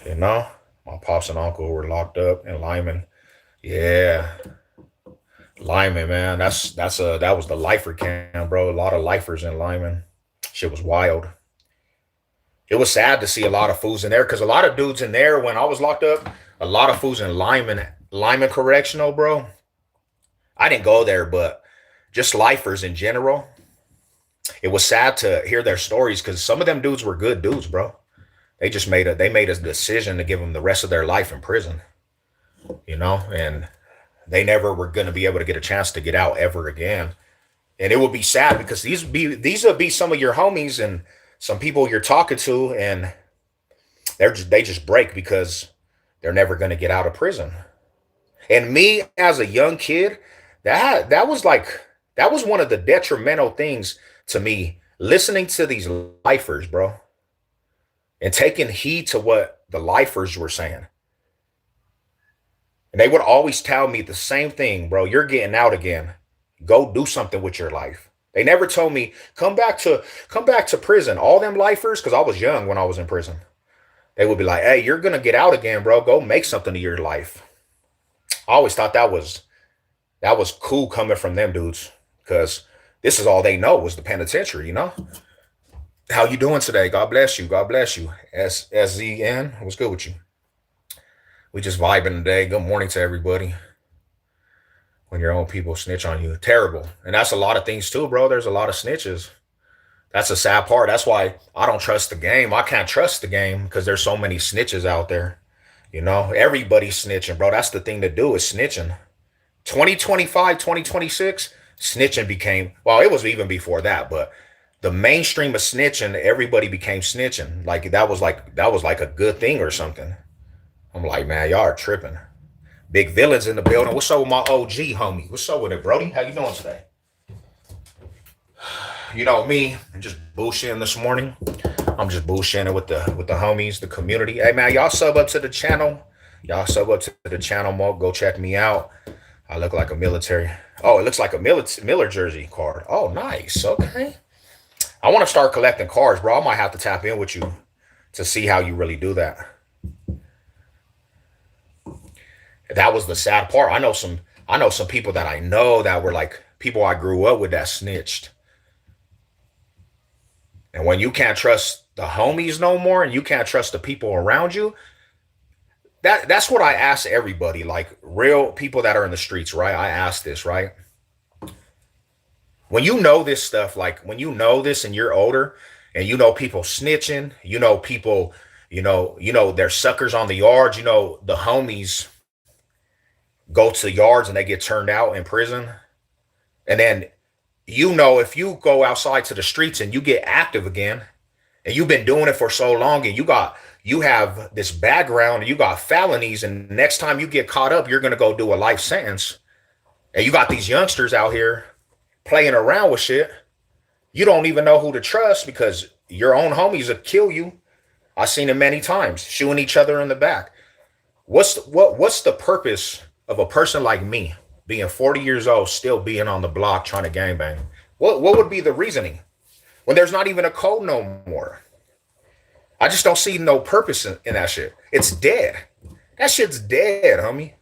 Speaker 1: You know? My pops and uncle were locked up in Lyman. Yeah. Lyman, man. That was the lifer camp, bro. A lot of lifers in Lyman. Shit was wild. It was sad to see a lot of fools in there because a lot of dudes in there when I was locked up, a lot of fools in Lyman Correctional, bro. I didn't go there, but just lifers in general. It was sad to hear their stories because some of them dudes were good dudes, bro. They made a decision to give them the rest of their life in prison, and they never were going to be able to get a chance to get out ever again. And it would be sad because these would be some of your homies and some people you're talking to, and they just break because they're never going to get out of prison. And me as a young kid, that was one of the detrimental things to me listening to these lifers, bro, and taking heed to what the lifers were saying. And they would always tell me the same thing, bro. You're getting out again. Go do something with your life. They never told me come back to prison. All them lifers, because I was young when I was in prison. They would be like, "Hey, you're gonna get out again, bro. Go make something of your life." I always thought that was cool coming from them dudes, because this is all they know was the penitentiary. How you doing today? God bless you. God bless you. SZN, what's good with you? We just vibing today. Good morning to everybody. when your own people snitch on you. Terrible. And that's a lot of things too, bro. There's a lot of snitches. That's a sad part. That's why I don't trust the game. I can't trust the game because there's so many snitches out there. Everybody's snitching, bro. That's the thing to do is snitching. 2025, 2026, snitching became, well, it was even before that, but the mainstream of snitching, everybody became snitching. Like that was like a good thing or something. I'm like, man, y'all are tripping. Big villains in the building. What's up with my OG homie? What's up with it, Brody? How you doing today? You know me, just bullshitting this morning. I'm just bullshitting with the homies, the community. Hey man, y'all sub up to the channel. Y'all sub up to the channel, Mo. Go check me out. I look like a military. Oh, it looks like a Miller jersey card. Oh, nice. Okay. I want to start collecting cards, bro. I might have to tap in with you to see how you really do that. That was the sad part. I know some people that I know that were like people I grew up with that snitched. And when you can't trust the homies no more and you can't trust the people around you, that's what I ask everybody, like real people that are in the streets, right? I ask this, right? When you know this stuff, like when you know this and you're older and you know people snitching, people, they're suckers on the yards, the homies go to the yards and they get turned out in prison. And then, if you go outside to the streets and you get active again, and you've been doing it for so long and you have this background and you got felonies, and next time you get caught up, you're going to go do a life sentence. And you got these youngsters out here playing around with shit. You don't even know who to trust because your own homies will kill you. I've seen it many times, shooting each other in the back. What's the purpose of a person like me being 40 years old, still being on the block trying to gangbang? What would be the reasoning when there's not even a code no more? I just don't see no purpose in that shit. It's dead. That shit's dead, homie.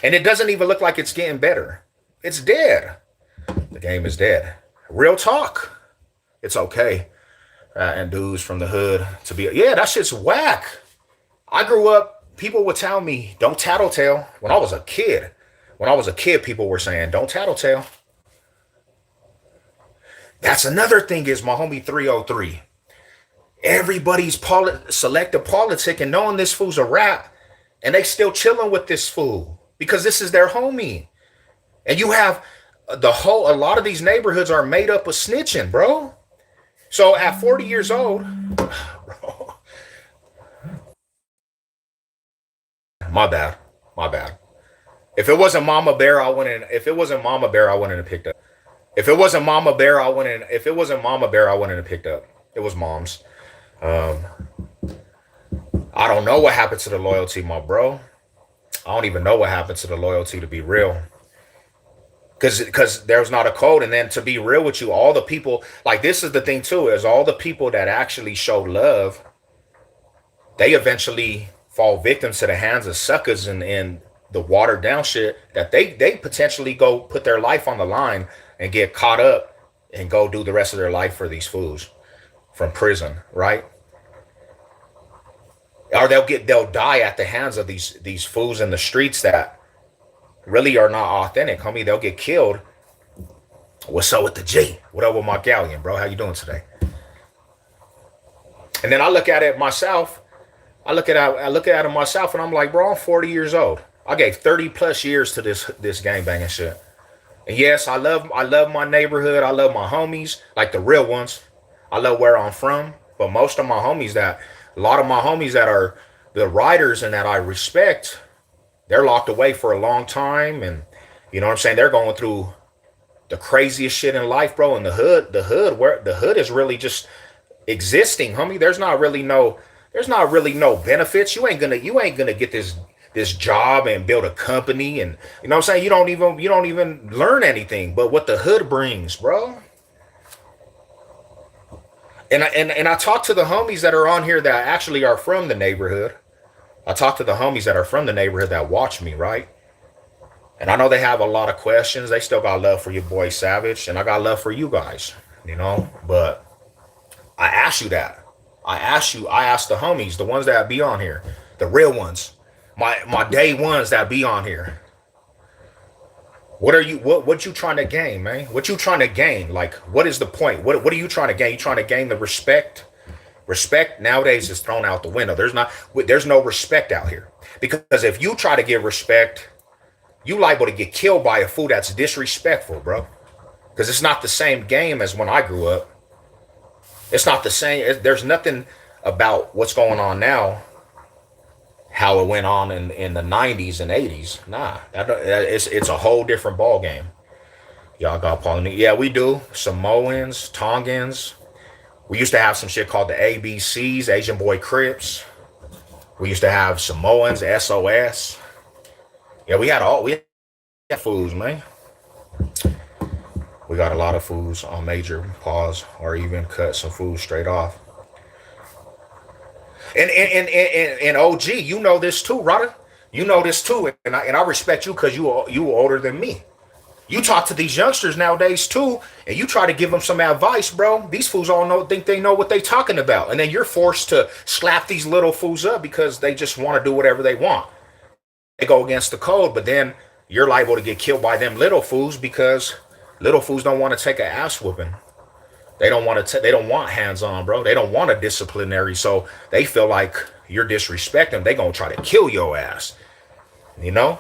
Speaker 1: And it doesn't even look like it's getting better. It's dead. The game is dead. Real talk. It's okay. And dudes from the hood to be, yeah, that shit's whack. I grew up, people would tell me, don't tattletale. When I was a kid, people were saying, don't tattletale. That's another thing is my homie 303. Everybody's selective politic and knowing this fool's a rat, and they still chilling with this fool because this is their homie. And you have a lot of these neighborhoods are made up of snitching, bro. So at 40 years old, bro, my bad. If it wasn't Mama Bear, I wouldn't have picked up. If it wasn't Mama Bear, I wouldn't have picked up. It was Mom's. I don't know what happened to the loyalty, my bro. I don't even know what happened to the loyalty, to be real. Because there's not a code. And then to be real with you, all the people, like this is the thing too, is all the people that actually show love, they eventually fall victim to the hands of suckers and the watered down shit that they potentially go put their life on the line and get caught up and go do the rest of their life for these fools from prison, right? Or they'll die at the hands of these fools in the streets that really are not authentic, homie. They'll get killed. What's up with the G? What up with my galleon, bro? How you doing today? And then I look at it myself. I look at it myself, and I'm like, bro, I'm 40 years old. I gave 30 plus years to this gang banging shit. And yes, I love my neighborhood. I love my homies, like the real ones. I love where I'm from. But most of my homies a lot of my homies that are the riders and that I respect, they're locked away for a long time. And you know what I'm saying? They're going through the craziest shit in life, bro. And the hood is really just existing, homie. There's not really no benefits. You ain't gonna get this job and build a company, and you know what I'm saying? You don't even learn anything but what the hood brings, bro. And I talk to the homies that are on here that actually are from the neighborhood. I talk to the homies that are from the neighborhood that watch me, right? And I know they have a lot of questions. They still got love for your boy Savage, and I got love for you guys, But I ask you that. I ask the homies, the ones that be on here, the real ones, my day ones that be on here. What you trying to gain, man? What you trying to gain? Like, what is the point? What are you trying to gain? You trying to gain the respect? Respect nowadays is thrown out the window. There's no respect out here. Because if you try to give respect, you liable to get killed by a fool that's disrespectful, bro. Because it's not the same game as when I grew up. It's not the same. There's nothing about what's going on now, how it went on in the 90s and 80s. Nah, it's a whole different ball game. Y'all got Polynesian. Yeah, we do. Samoans, Tongans. We used to have some shit called the ABCs, Asian Boy Crips. We used to have Samoans, SOS. Yeah, we had foods, man. We got a lot of foods on major pause or even cut some food straight off. And OG, you know this too, Rada. You know this too, and I respect you because you older than me. You talk to these youngsters nowadays too, and you try to give them some advice, bro. These fools all think they know what they talking about, and then you're forced to slap these little fools up because they just want to do whatever they want. They go against the code, but then you're liable to get killed by them little fools because little fools don't want to take an ass whooping. They don't want to. They don't want hands on, bro. They don't want a disciplinary, so they feel like you're disrespecting. They gonna try to kill your ass. You know.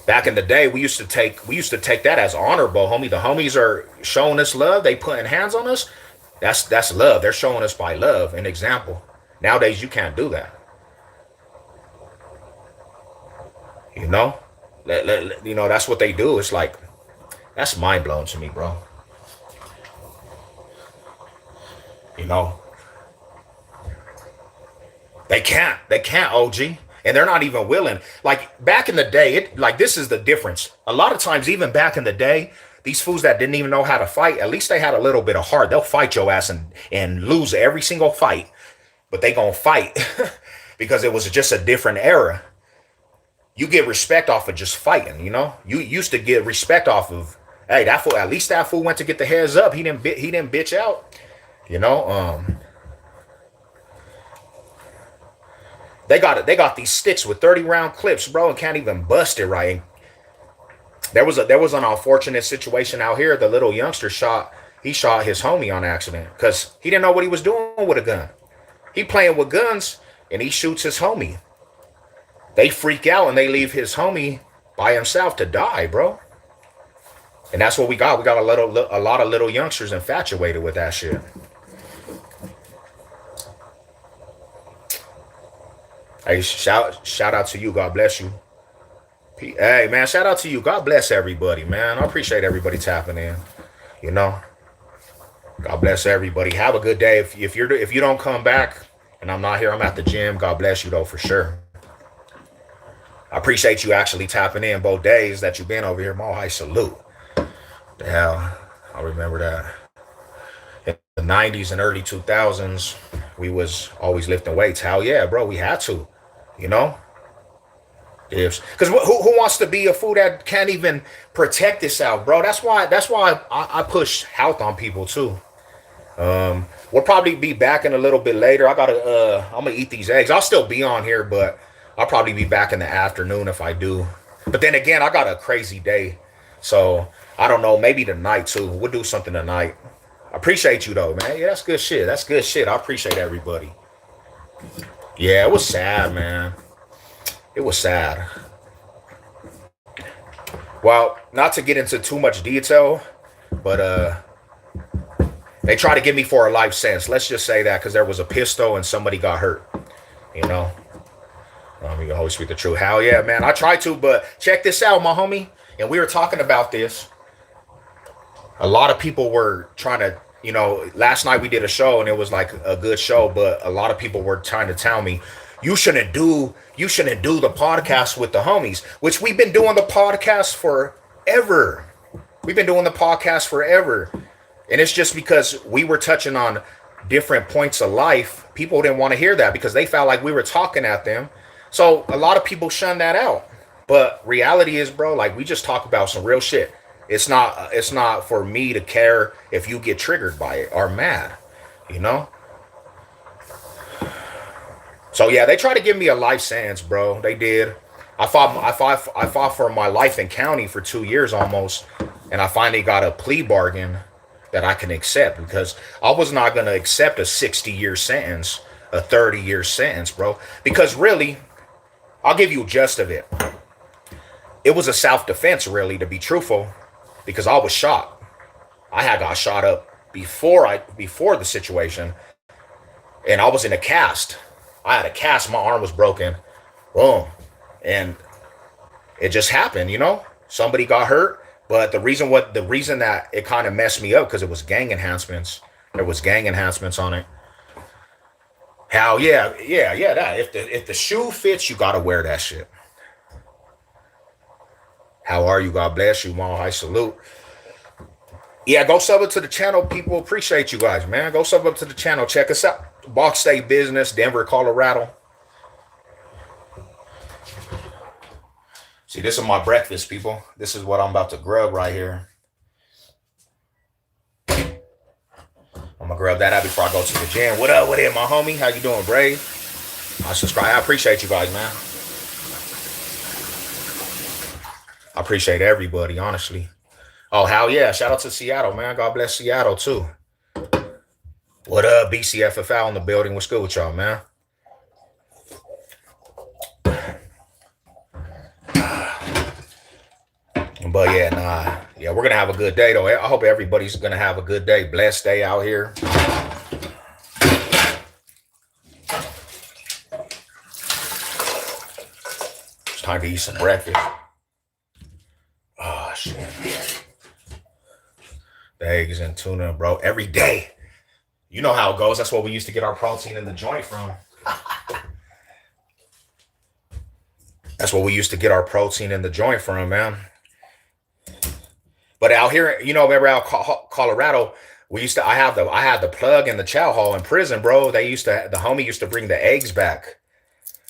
Speaker 1: Back in the day, we used to take that as honorable, homie. The homies are showing us love. They putting hands on us. That's love. They're showing us by love, an example. Nowadays, you can't do that. You know. You know that's what they do. It's like that's mind blowing to me, bro. You know, they can't, OG, and they're not even willing. Like back in the day, like this is the difference. A lot of times, even back in the day, these fools that didn't even know how to fight, at least they had a little bit of heart. They'll fight your ass and lose every single fight, but they gonna fight because it was just a different era. You get respect off of just fighting. You know, you used to get respect off of. Hey, that fool. At least that fool went to get the heads up. He didn't bitch out. You know, they got these sticks with 30-round clips, bro, and can't even bust it right. There was an unfortunate situation out here. The little youngster shot his homie on accident because he didn't know what he was doing with a gun. He playing with guns and he shoots his homie. They freak out and they leave his homie by himself to die, bro. And that's what we got. We got a lot of little youngsters infatuated with that shit. Hey, shout out to you. God bless you. Hey man, shout out to you. God bless everybody, man. I appreciate everybody tapping in. You know, God bless everybody. Have a good day. If you don't come back and I'm not here, I'm at the gym. God bless you though for sure. I appreciate you actually tapping in both days that you've been over here. My high salute. The hell, I remember that. In the 90s and early 2000s, we was always lifting weights. Hell yeah, bro, we had to. You know, because who wants to be a fool that can't even protect itself, bro? That's why I push health on people too. We'll probably be back in a little bit later. I'm gonna eat these eggs. I'll still be on here, but I'll probably be back in the afternoon if I do. But then again, I got a crazy day, so I don't know. Maybe tonight too. We'll do something tonight. I appreciate you though, man. Yeah, that's good shit. That's good shit. I appreciate everybody. Yeah, it was sad, man. It was sad. Well, not to get into too much detail, but they tried to get me for a life sentence. Let's just say that because there was a pistol and somebody got hurt. You know, you can always speak the truth. Hell yeah, man. I tried to, but check this out, my homie. And we were talking about this. A lot of people were trying to, last night we did a show and it was like a good show, but a lot of people were trying to tell me you shouldn't do the podcast with the homies, which we've been doing the podcast forever. We've been doing the podcast forever. And it's just because we were touching on different points of life. People didn't want to hear that because they felt like we were talking at them. So a lot of people shun that out. But reality is, bro, like we just talk about some real shit. It's not for me to care if you get triggered by it or mad, you know? So yeah, they tried to give me a life sentence, bro. They did. I fought for my life in county for 2 years almost, and I finally got a plea bargain that I can accept because I was not gonna accept a 60-year sentence, a 30-year sentence, bro. Because really, I'll give you a gist of it. It was a self defense, really, to be truthful, because I was shot. I had got shot up before the situation, and I was in a cast. I had a cast. My arm was broken. Boom, and it just happened. Somebody got hurt. But the reason that it kind of messed me up because it was gang enhancements. There was gang enhancements on it. How yeah, yeah, yeah, that if the shoe fits, you gotta wear that shit. How are you? God bless you, Mom. I salute. Yeah, go sub up to the channel. People appreciate you guys, man. Go sub up to the channel. Check us out. Box State Business, Denver, Colorado. See, this is my breakfast, people. This is what I'm about to grub right here. I'm gonna grab that out before I go to the gym. What up? What up, my homie? How you doing, Brave? I subscribe. I appreciate you guys, man. I appreciate everybody, honestly. Oh, hell yeah. Shout out to Seattle, man. God bless Seattle, too. What up, BCFFL in the building? What's good with y'all, man? But yeah, nah. Yeah, we're going to have a good day, though. I hope everybody's going to have a good day. Blessed day out here. It's time to eat some breakfast. Oh, shit. The eggs and tuna, bro. Every day. You know how it goes. That's what we used to get our protein in the joint from. That's what we used to get our protein in the joint from, man. But out here, remember out Colorado, I had the plug in the chow hall in prison, bro. The homie used to bring the eggs back,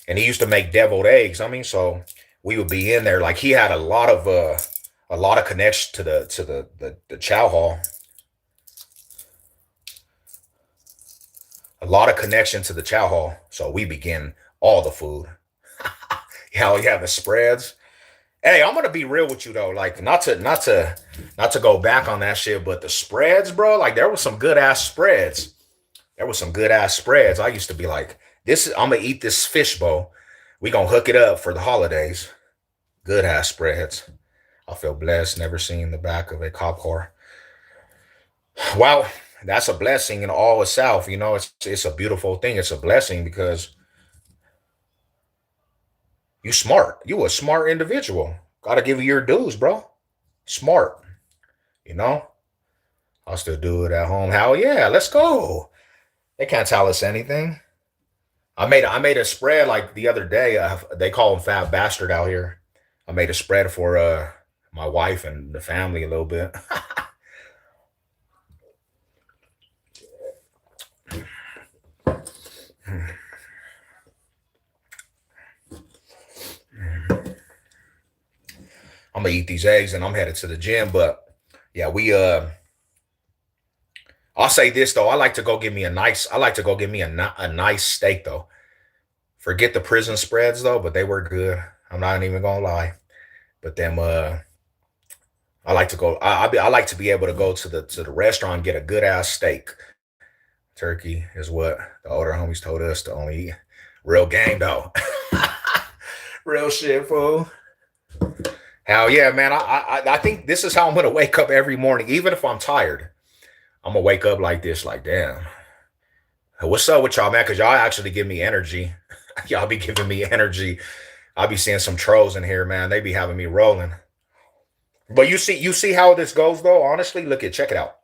Speaker 1: and he used to make deviled eggs. So we would be in there. Like he had a lot of connection to the chow hall. A lot of connection to the chow hall. So we begin all the food. Hell yeah, the spreads. Hey, I'm gonna be real with you though. Like not to go back on that shit, but the spreads, bro. Like there was some good ass spreads. I used to be like, I'm gonna eat this fishbowl. We gonna hook it up for the holidays. Good ass spreads. I feel blessed. Never seen the back of a cop car. Wow, that's a blessing in all itself. It's a beautiful thing. It's a blessing because you smart. You a smart individual. Gotta give you your dues, bro. Smart. I'll still do it at home. Hell yeah, let's go. They can't tell us anything. I made a spread like the other day. They call him Fat Bastard out here. I made a spread for my wife and the family a little bit. I'm gonna eat these eggs and I'm headed to the gym. But yeah, I'll say this though. I like to go get me a nice steak though. Forget the prison spreads though, but they were good. I'm not even gonna lie. But them I like to go. I like to be able to go to the restaurant and get a good ass steak. Turkey is what the older homies told us to only eat. Real game though. Real shit, fool. Hell yeah, man. I think this is how I'm gonna wake up every morning, even if I'm tired. I'm gonna wake up like this, like damn. What's up with y'all, man? Cause y'all actually give me energy. Y'all be giving me energy. I'll be seeing some trolls in here, man. They be having me rolling. But you see how this goes though. Honestly, check it out.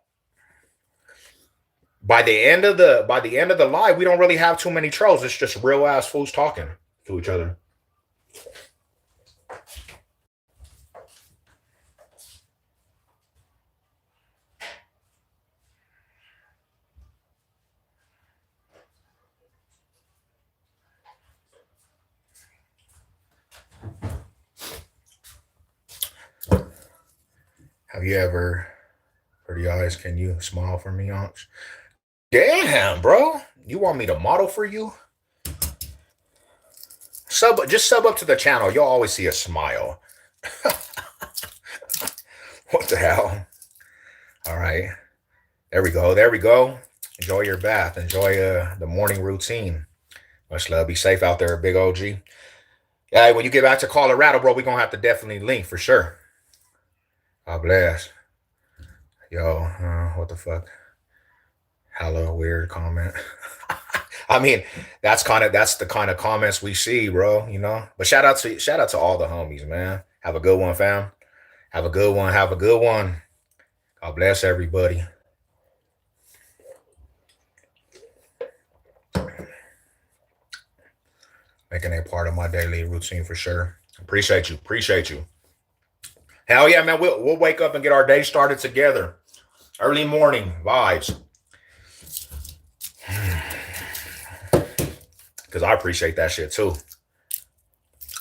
Speaker 1: By the end of the live, we don't really have too many trolls. It's just real ass fools talking to each other. Have you ever, pretty eyes, can you smile for me, Aunts? Damn, bro. You want me to model for you? just sub up to the channel. You'll always see a smile. What the hell? All right. There we go. There we go. Enjoy your bath. Enjoy the morning routine. Much love. Be safe out there, big OG. Yeah, when you get back to Colorado, bro, we're gonna have to definitely link for sure. God bless. Yo, what the fuck? Hello, weird comment. I mean, that's the kind of comments we see, bro. You know. But shout out to all the homies, man. Have a good one, fam. Have a good one. Have a good one. God bless everybody. Making a part of my daily routine for sure. Appreciate you. Appreciate you. Hell yeah, man. We'll wake up and get our day started together. Early morning vibes. Because I appreciate that shit too.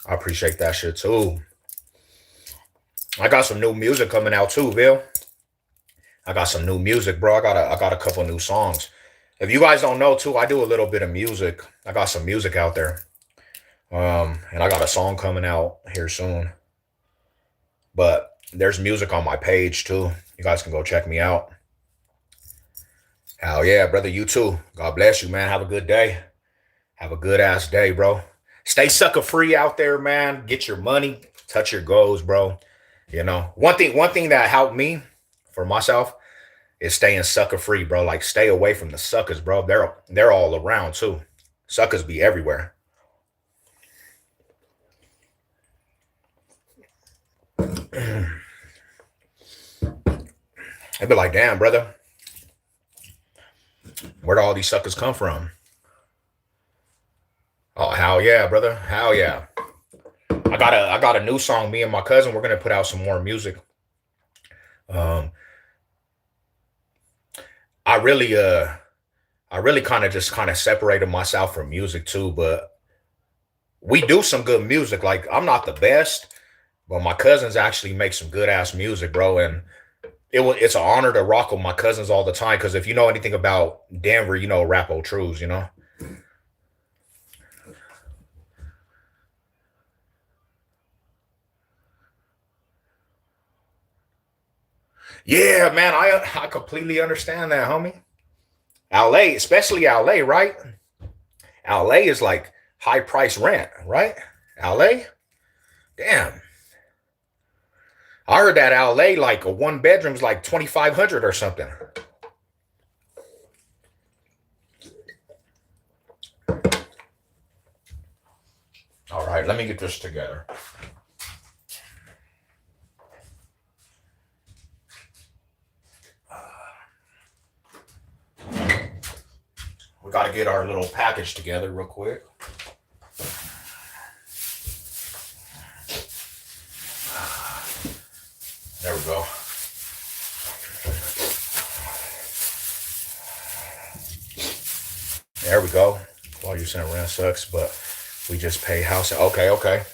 Speaker 1: I appreciate that shit too. I got some new music coming out too, Bill. I got some new music, bro. I got a couple new songs. If you guys don't know too, I do a little bit of music. I got some music out there. And I got a song coming out here soon. But there's music on my page too. You guys can go check me out. Hell yeah, brother. You too. God bless you, man. Have a good day. Have a good ass day, bro. Stay sucker free out there, man. Get your money. Touch your goals, bro. You know, one thing that helped me for myself is staying sucker free, bro. Like stay away from the suckers, bro. They're all around too. Suckers be everywhere. They'd be like, damn, brother, where'd all these suckers come from? Oh, hell yeah, brother. Hell yeah. I got a new song. Me and my cousin, we're gonna put out some more music. Um, I really kind of separated myself from music too, but we do some good music. Like I'm not the best, but my cousins actually make some good ass music, bro. And it's an honor to rock with my cousins all the time. Because if you know anything about Denver, you know Rapo Trues, you know. Yeah, man, I completely understand that, homie. LA, especially LA, right? LA is like high price rent, right? LA, damn. I heard that LA like a one bedroom's like 2,500 or something. All right, let me get this together. We got to get our little package together real quick. There we go. There we go. Well, you saying rent sucks, but we just pay house. Okay, okay.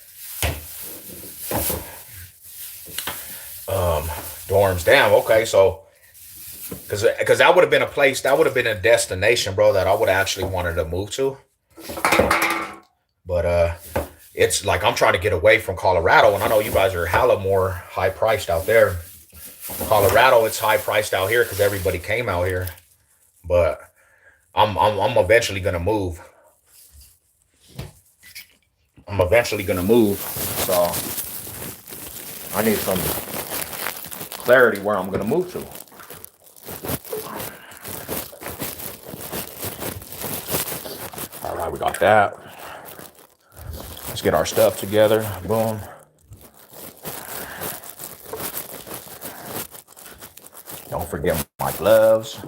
Speaker 1: Dorms. Damn. Okay, so because that would have been a place, that would have been a destination, bro, that I would have actually wanted to move to. But it's like I'm trying to get away from Colorado, and I know you guys are hella more high priced out there. Colorado, it's high priced out here because everybody came out here. But I'm eventually gonna move. I'm eventually gonna move. So I need some clarity where I'm gonna move to. All right, we got that. Let's get our stuff together. Boom. Don't forget my gloves.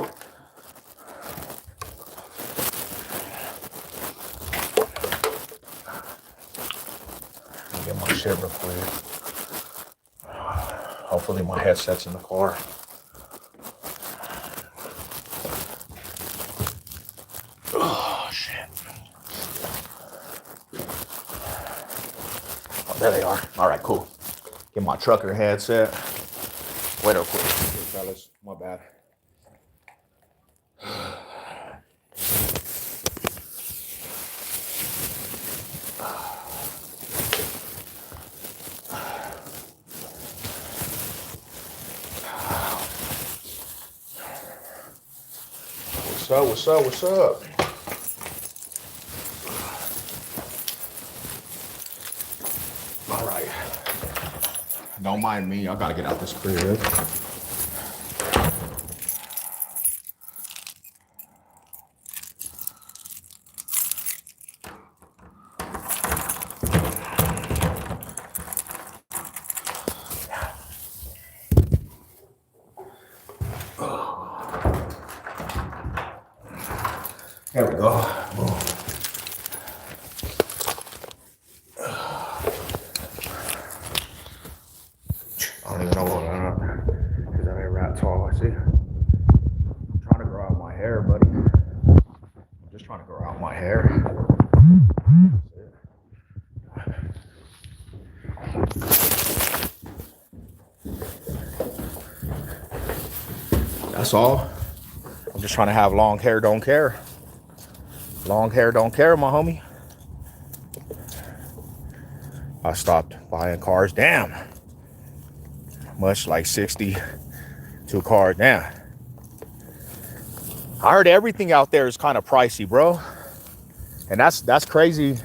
Speaker 1: Get my shit real quick. Hopefully my headset's in the car. Oh, shit. Oh, there they are. All right, cool. Get my trucker headset. Wait real quick, fellas. My bad. What's up? What's up? What's up? All right. Don't mind me. I gotta get out this crib. There we go. Boom. I don't even know what because I ain't rat tall. See, I'm trying to grow out my hair, buddy. I'm just trying to grow out my hair. That's all. I'm just trying to have long hair, don't care. Long hair don't care, my homie. I stopped buying cars. Damn. Much like 62 cars. Damn. I heard everything out there is kind of pricey, bro. And that's crazy.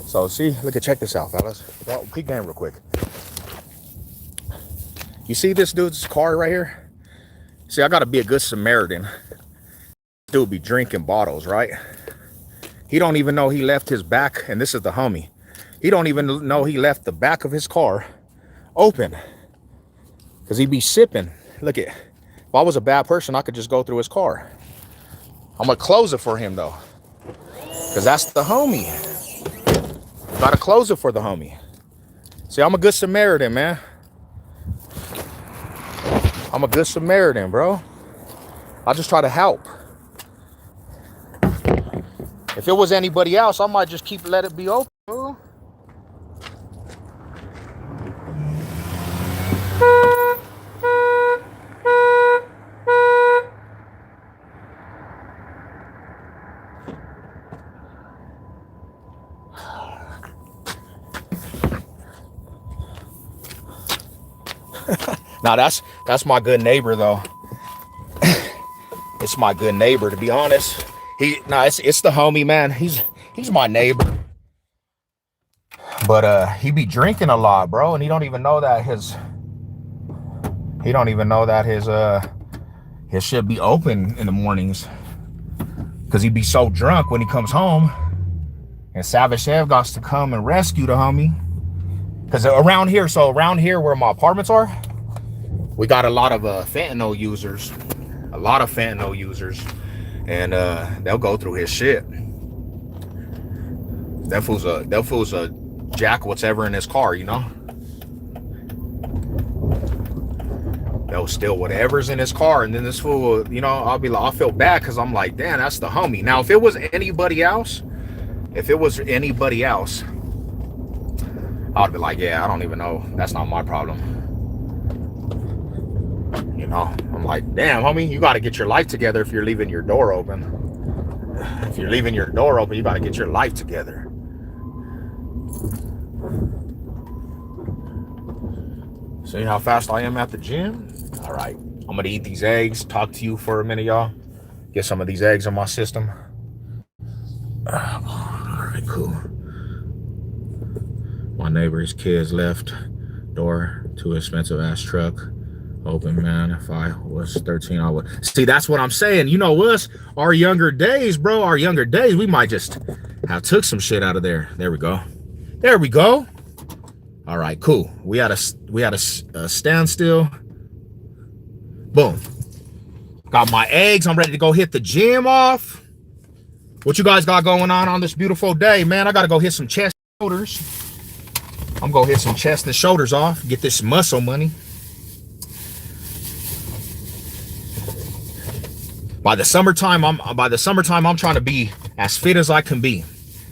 Speaker 1: So see, check this out, fellas. Well, peek game real quick. You see this dude's car right here? See, I gotta be a good Samaritan. Dude be drinking bottles, right? He don't even know he left his back, and this is the homie. He don't even know he left the back of his car open. Cause he be sipping. Look at, if I was a bad person, I could just go through his car. I'm gonna close it for him though. Cause that's the homie. Gotta close it for the homie. See, I'm a good Samaritan, man. I'm a good Samaritan, bro. I just try to help. If it was anybody else, I might just let it be open. Now that's my good neighbor though. It's my good neighbor, to be honest. It's the homie, man. He's my neighbor. But he be drinking a lot, bro, and he don't even know that his shit be open in the mornings. Cause he be so drunk when he comes home. And Savage Chef got to come and rescue the homie. Cause around here where my apartments are, we got a lot of fentanyl users. A lot of fentanyl users. And they'll go through his shit. That fool's a jack whatever in his car, you know? They'll steal whatever's in his car, and then this fool, you know, I'll feel bad because I'm like, damn, that's the homie. Now, if it was anybody else, I'd be like, yeah, I don't even know. That's not my problem. You know, I'm like, damn, homie, you got to get your life together if you're leaving your door open. If you're leaving your door open, you got to get your life together. See how fast I am at the gym? All right, I'm going to eat these eggs, talk to you for a minute, y'all. Get some of these eggs in my system. All right, cool. My neighbor's kids left. Door, too expensive ass truck. Open, man. If I was 13, I would. See, that's what I'm saying. You know us, our younger days, bro, we might just have took some shit out of there. There we go. There we go. All right, cool. We had a standstill. Boom. Got my eggs. I'm ready to go hit the gym off. What you guys got going on this beautiful day, man? I got to go hit some chest and shoulders. I'm going to hit some chest and shoulders off. Get this muscle money. By the summertime, I'm trying to be as fit as I can be.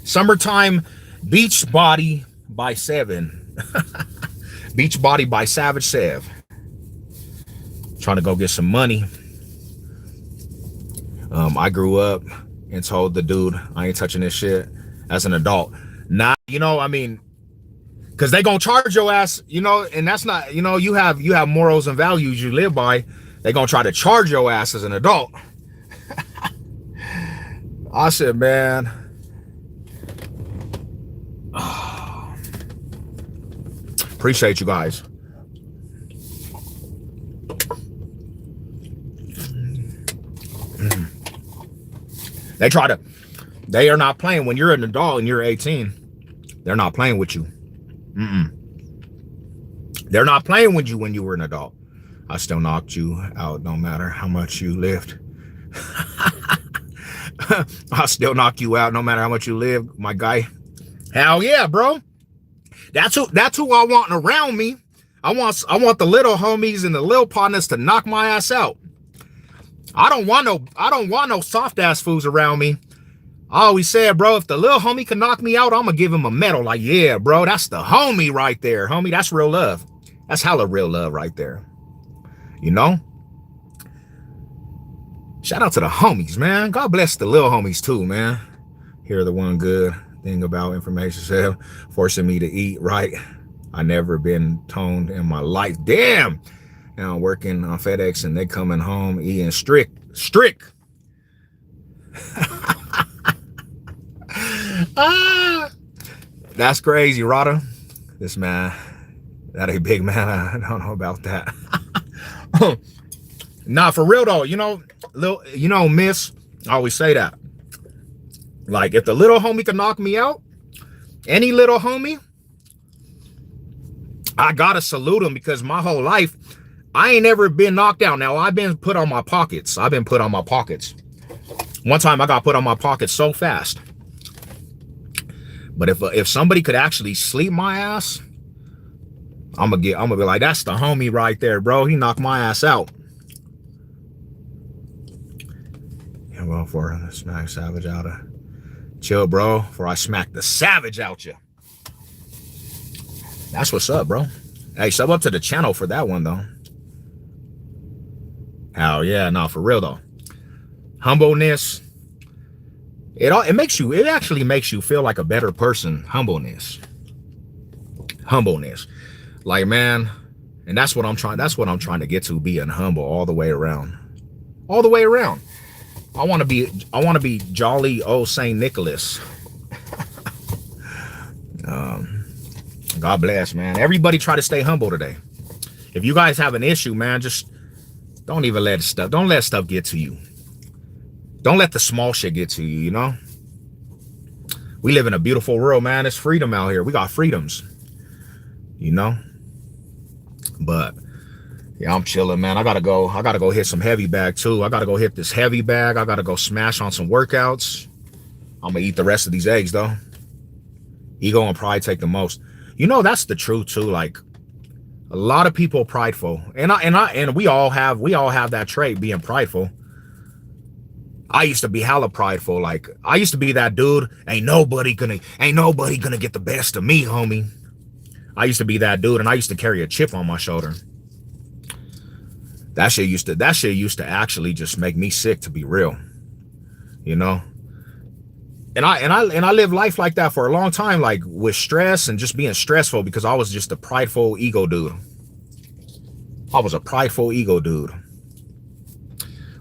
Speaker 1: Summertime beach body by 7. Beach body by Savage Sev. Trying to go get some money. I grew up and told the dude I ain't touching this shit as an adult. Nah, you know, I mean, because they gonna charge your ass, you know, and that's not, you know, you have morals and values you live by.
Speaker 2: They gonna try to charge your ass as an adult. I said, man, appreciate you guys. They are not playing when you're an adult and you're 18. They're not playing with you. They're not playing with you when you were an adult. I still knocked you out no matter how much you lived. I'll still knock you out no matter how much you live, my guy. Hell yeah, bro. That's who I want around me. I want the little homies and the little partners to knock my ass out. I don't want no soft ass fools around me. I always said, bro, if the little homie can knock me out, I'm gonna give him a medal. Like, yeah, bro, that's the homie right there, homie. That's real love. That's hella real love right there. You know? Shout out to the homies, man. God bless the little homies too, man. Here, the one good thing about information said, forcing me to eat right. I never been toned in my life. Damn. Now I'm working on FedEx and they coming home eating strict. That's crazy, Rada. This man, that a big man. I don't know about that. Nah, for real though, miss, I always say that. Like, if the little homie can knock me out, any little homie, I gotta salute him, because my whole life, I ain't ever been knocked out. Now, I've been put on my pockets. One time I got put on my pockets so fast. But if somebody could actually sleep my ass, I'm gonna be like, that's the homie right there, bro. He knocked my ass out. Yeah, well, for a smack savage out of chill, bro. For I smack the savage out you. That's what's up, bro. Hey, sub up to the channel for that one though. Hell yeah, no, for real though. Humbleness. It actually makes you feel like a better person. Humbleness. Like, man, and that's what I'm trying to get to, being humble all the way around. I want to be jolly old St. Nicholas. God bless, man. Everybody try to stay humble today. If you guys have an issue, man, just don't let stuff get to you. Don't let the small shit get to you, you know? We live in a beautiful world, man. It's freedom out here. We got freedoms, you know? But yeah, I'm chilling, man. I gotta go hit some heavy bag too. I gotta go hit this heavy bag. I gotta go smash on some workouts. I'm gonna eat the rest of these eggs though. Ego and pride take the most. You know, that's the truth too. Like, a lot of people are prideful. And we all have that trait, being prideful. I used to be hella prideful. Like, I used to be that dude, ain't nobody gonna get the best of me, homie. I used to be that dude, and I used to carry a chip on my shoulder. That shit used to actually just make me sick, to be real. You know? And I lived life like that for a long time, like with stress and just being stressful, because I was just a prideful ego dude. I was a prideful ego dude.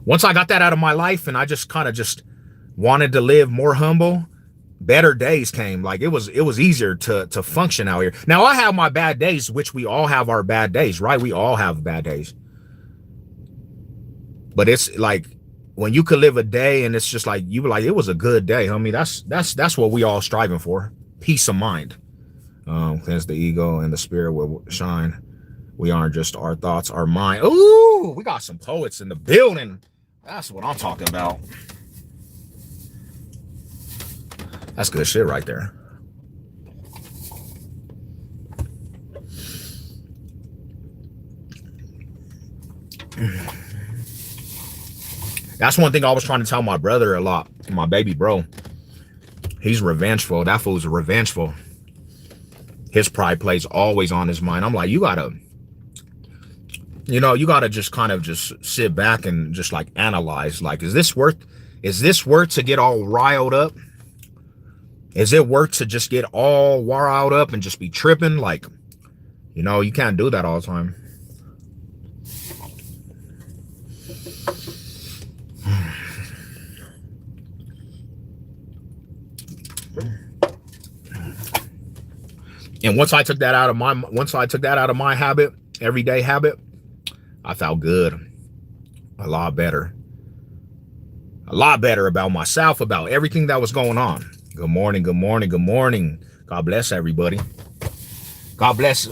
Speaker 2: Once I got that out of my life and I just kind of just wanted to live more humble, better days came. Like, it was easier to function out here. Now, I have my bad days, which we all have our bad days, right? We all have bad days. But it's like, when you could live a day and it's just like, you were like, it was a good day, homie. That's what we all striving for. Peace of mind. Cleanse the ego and the spirit will shine. We aren't just our thoughts, our mind. Ooh, we got some poets in the building. That's what I'm talking about. That's good shit right there. That's one thing I was trying to tell my brother a lot, my baby bro. He's revengeful. That fool's revengeful. His pride plays always on his mind. I'm like, you gotta just kind of just sit back and just like analyze, like, is this worth to get all riled up? Is it worth to just get all riled up and just be tripping? Like, you can't do that all the time. And once I took that out of my habit, everyday habit, I felt good. A lot better about myself, about everything that was going on. Good morning, good morning, good morning. God bless everybody. God bless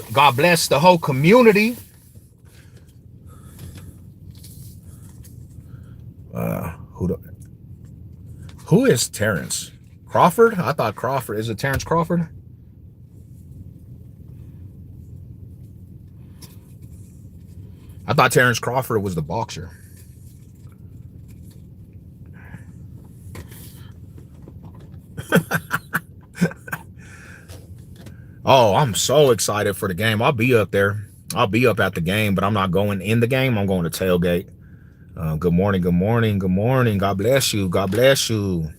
Speaker 2: the whole community. Who is Terrence Crawford? I thought Crawford. Is it Terrence Crawford? I thought Terrence Crawford was the boxer. Oh, I'm so excited for the game. I'll be up there. I'll be up at the game, but I'm not going in the game. I'm going to tailgate. Good morning, good morning, good morning. God bless you. God bless you.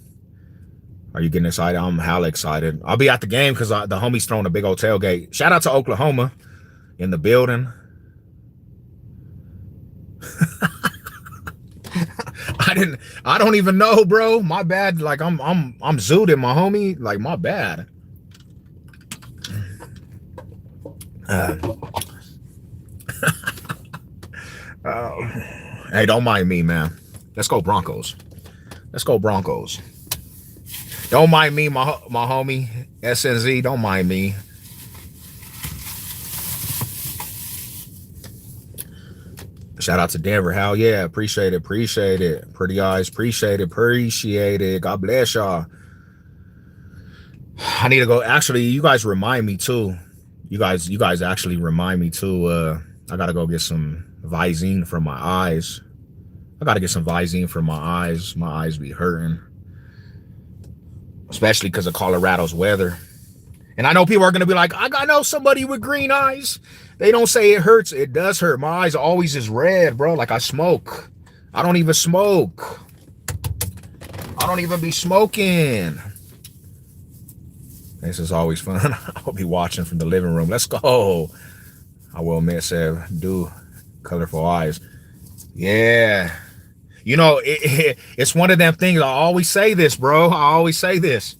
Speaker 2: Are you getting excited? I'm hella excited. I'll be at the game because the homie's throwing a big old tailgate. Shout out to Oklahoma in the building. I don't even know, bro. My bad. Like I'm zooted, my homie. Like my bad. Hey, don't mind me, man. Let's go Broncos. Let's go Broncos. Don't mind me, my homie SNZ. Don't mind me. Shout out to Denver. Hell yeah. Appreciate it. Appreciate it. Pretty eyes. Appreciate it. Appreciate it. God bless y'all. I need to go. Actually, you guys remind me too. You guys actually remind me too. I gotta go get some Visine for my eyes. I gotta get some Visine for my eyes. My eyes be hurting. Especially because of Colorado's weather. And I know people are gonna be like, I know somebody with green eyes. They don't say it hurts. It does hurt. My eyes always is red, bro. Like I smoke. I don't even smoke. I don't even be smoking. This is always fun. I'll be watching from the living room. Let's go. I will admit, Sev, do colorful eyes. Yeah. You know, it's one of them things. I always say this, bro. I always say this.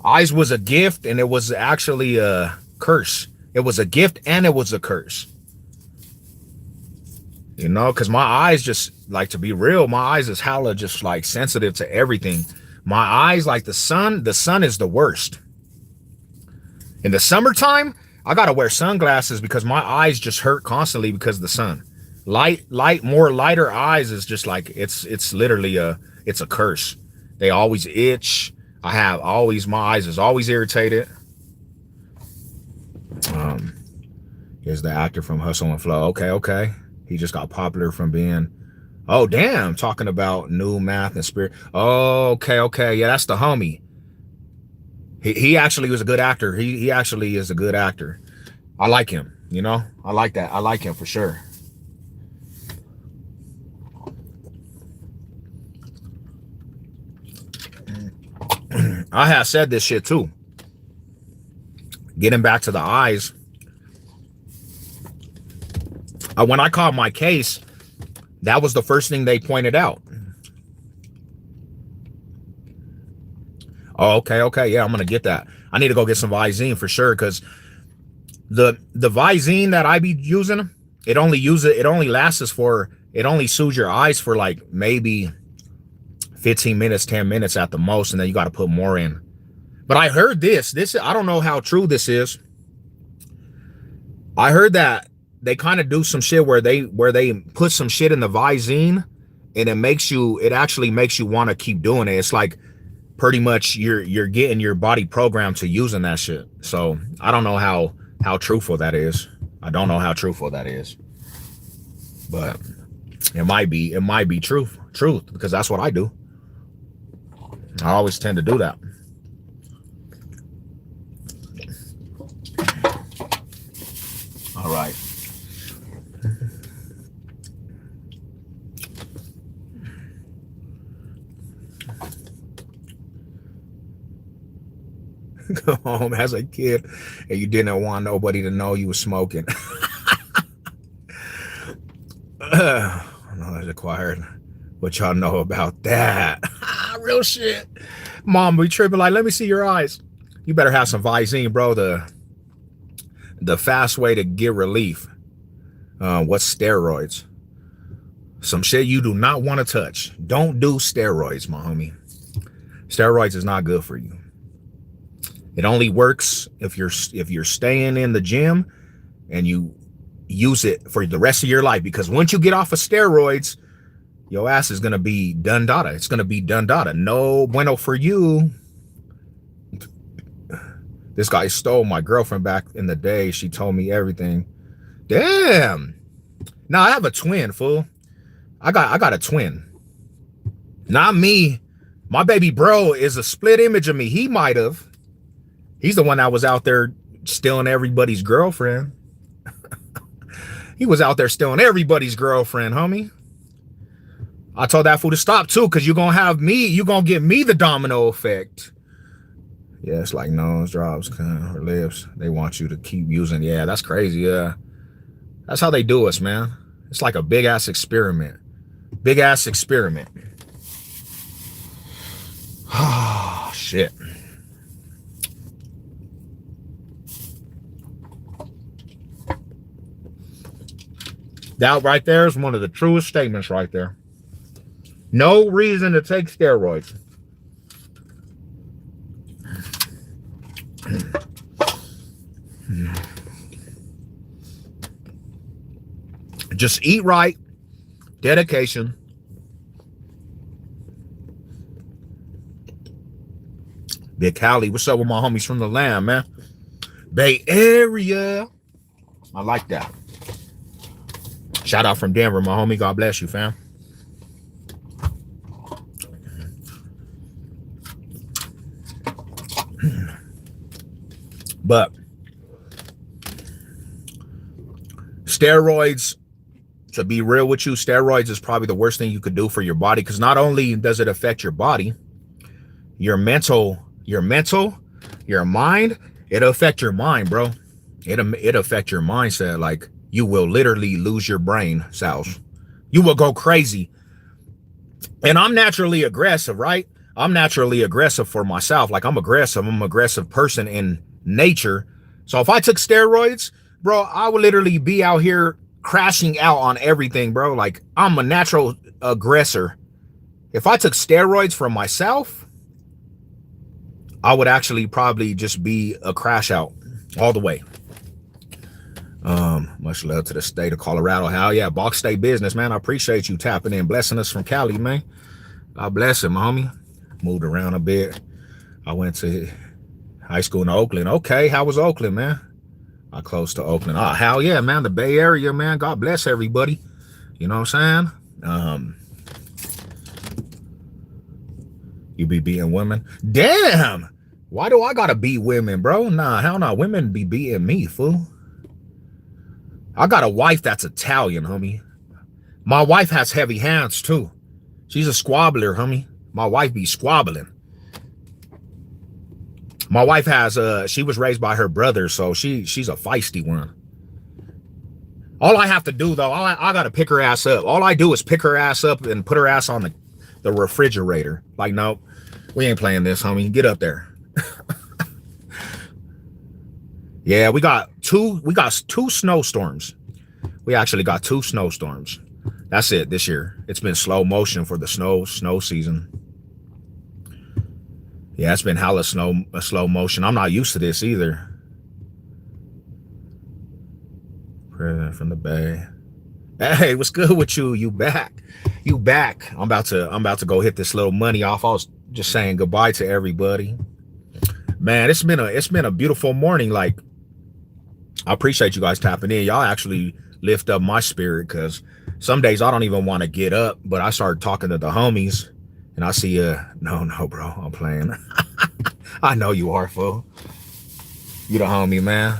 Speaker 2: Eyes was a gift and it was actually a curse. It was a gift and it was a curse. You know, because my eyes just, like, to be real, my eyes is hella just like sensitive to everything. My eyes, like the sun is the worst. In the summertime, I gotta wear sunglasses because my eyes just hurt constantly because of the sun. More lighter eyes is just like, it's literally it's a curse. They always itch. My eyes is always irritated. Here's the actor from Hustle and Flow. Okay. He just got popular from being, oh damn, talking about New Math and Spirit. Okay. Yeah, that's the homie. He actually was a good actor. He actually is a good actor. I like him, you know? I like that. I like him for sure. I have said this shit too. Getting back to the eyes. When I called my case, that was the first thing they pointed out. Oh, okay. Yeah, I'm gonna get that. I need to go get some Visine for sure, because the Visine that I be using, it only soothes your eyes for like maybe 15 minutes, 10 minutes at the most, and then you got to put more in. But I heard this, I don't know how true this is. I heard that they kind of do some shit where they put some shit in the Visine, and it actually makes you want to keep doing it. It's like pretty much you're getting your body programmed to using that shit. So I don't know how truthful that is. I don't know how truthful that is, but it might be truth because that's what I do. I always tend to do that. All right. Go home as a kid and you didn't want nobody to know you were smoking. Knowledge acquired. What y'all know about that? Real shit. Mom be tripping like, let me see your eyes. You better have some Visine, bro. The fast way to get relief. What's steroids? Some shit you do not want to touch. Don't do steroids, my homie. Steroids is not good for you. It only works if you're staying in the gym and you use it for the rest of your life, because once you get off of steroids, your ass is gonna be done data. It's gonna be done data. No bueno for you. This guy stole my girlfriend back in the day. She told me everything. Damn. Now I have a twin, fool. I got a twin. Not me. My baby bro is a split image of me. He might have. He's the one that was out there stealing everybody's girlfriend. He was out there stealing everybody's girlfriend, homie. I told that fool to stop too, because you're gonna have me, you're gonna get me the domino effect. Yeah, it's like nose drops, her lips. They want you to keep using. Yeah, that's crazy. Yeah. That's how they do us, man. It's like a big ass experiment. Big ass experiment. Oh, shit. That right there is one of the truest statements right there. No reason to take steroids. Just eat right. Dedication. Big Cali, what's up with my homies from the land, man? Bay Area. I like that. Shout out from Denver, my homie. God bless you, fam. But steroids, to be real with you, steroids is probably the worst thing you could do for your body, because not only does it affect your body, your mental, your mind, it'll affect your mind, bro. It'll affect your mindset. Like, you will literally lose your brain cells. You will go crazy. And I'm naturally aggressive, right? I'm naturally aggressive for myself. Like, I'm aggressive. I'm an aggressive person in nature. So if I took steroids, bro, I would literally be out here crashing out on everything, bro. Like, I'm a natural aggressor. If I took steroids for myself, I would actually probably just be a crash out all the way. Much love to the state of Colorado. Hell yeah, Bach State business, man. I appreciate you tapping in, blessing us from Cali, man. God bless him, homie. Moved around a bit. I went to high school in Oakland. Okay, how was Oakland, man? I close to Oakland. Oh, hell yeah, man. The Bay Area, man. God bless everybody. You know what I'm saying? You be beating women? Damn! Why do I gotta beat women, bro? Nah, hell no. Women be beating me, fool. I got a wife that's Italian, homie. My wife has heavy hands, too. She's a squabbler, homie. My wife be squabbling. My wife has, she was raised by her brother, so she's a feisty one. All I have to do, though, I got to pick her ass up. All I do is pick her ass up and put her ass on the refrigerator. Like, no, we ain't playing this, homie. Get up there. Yeah, we got two snowstorms. We actually got 2 snowstorms. That's it this year. It's been slow motion for the snow season. Yeah, it's been hella slow motion. I'm not used to this either. President from the Bay. Hey, what's good with you? You back? You back? I'm about to go hit this little money off. I was just saying goodbye to everybody. Man, it's been a beautiful morning. Like, I appreciate you guys tapping in. Y'all actually lift up my spirit, because some days I don't even want to get up, but I start talking to the homies and I see no, bro, I'm playing. I know you are, fool. You the homie, man.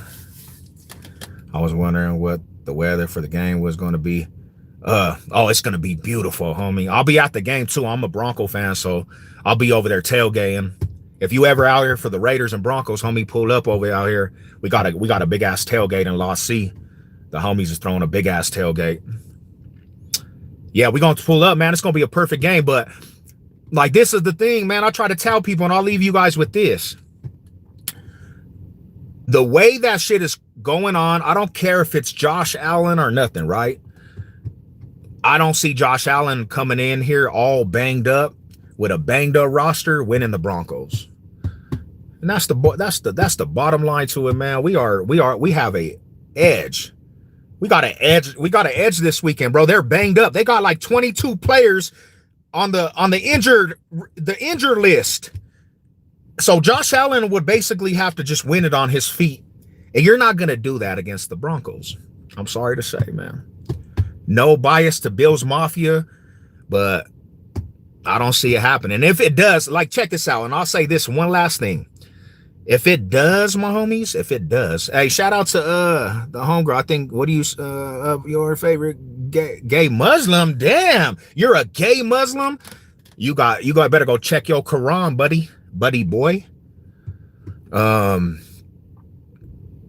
Speaker 2: I was wondering what the weather for the game was going to be. Oh, it's going to be beautiful, homie. I'll be at the game too. I'm a Bronco fan, so I'll be over there tailgating. If you ever out here for the Raiders and Broncos, homie, pull up over out here. We got a big ass tailgate in Lost C. The homies is throwing a big ass tailgate. Yeah, we're going to pull up, man. It's going to be a perfect game. But, like, this is the thing, man. I try to tell people, and I'll leave you guys with this. The way that shit is going on, I don't care if it's Josh Allen or nothing, right? I don't see Josh Allen coming in here all banged up with a banged up roster winning the Broncos. And that's the bottom line to it, man. We have a edge. We got an edge this weekend, bro. They're banged up. They got like 22 players on the injured list. So Josh Allen would basically have to just win it on his feet. And you're not going to do that against the Broncos. I'm sorry to say, man. No bias to Bills Mafia, but I don't see it happening. And if it does, like, check this out. And I'll say this one last thing. If it does, my homies, if it does, hey, shout out to the homegirl. I think, what do you your favorite gay Muslim? Damn, you're a gay Muslim. You got better go check your Quran, buddy boy.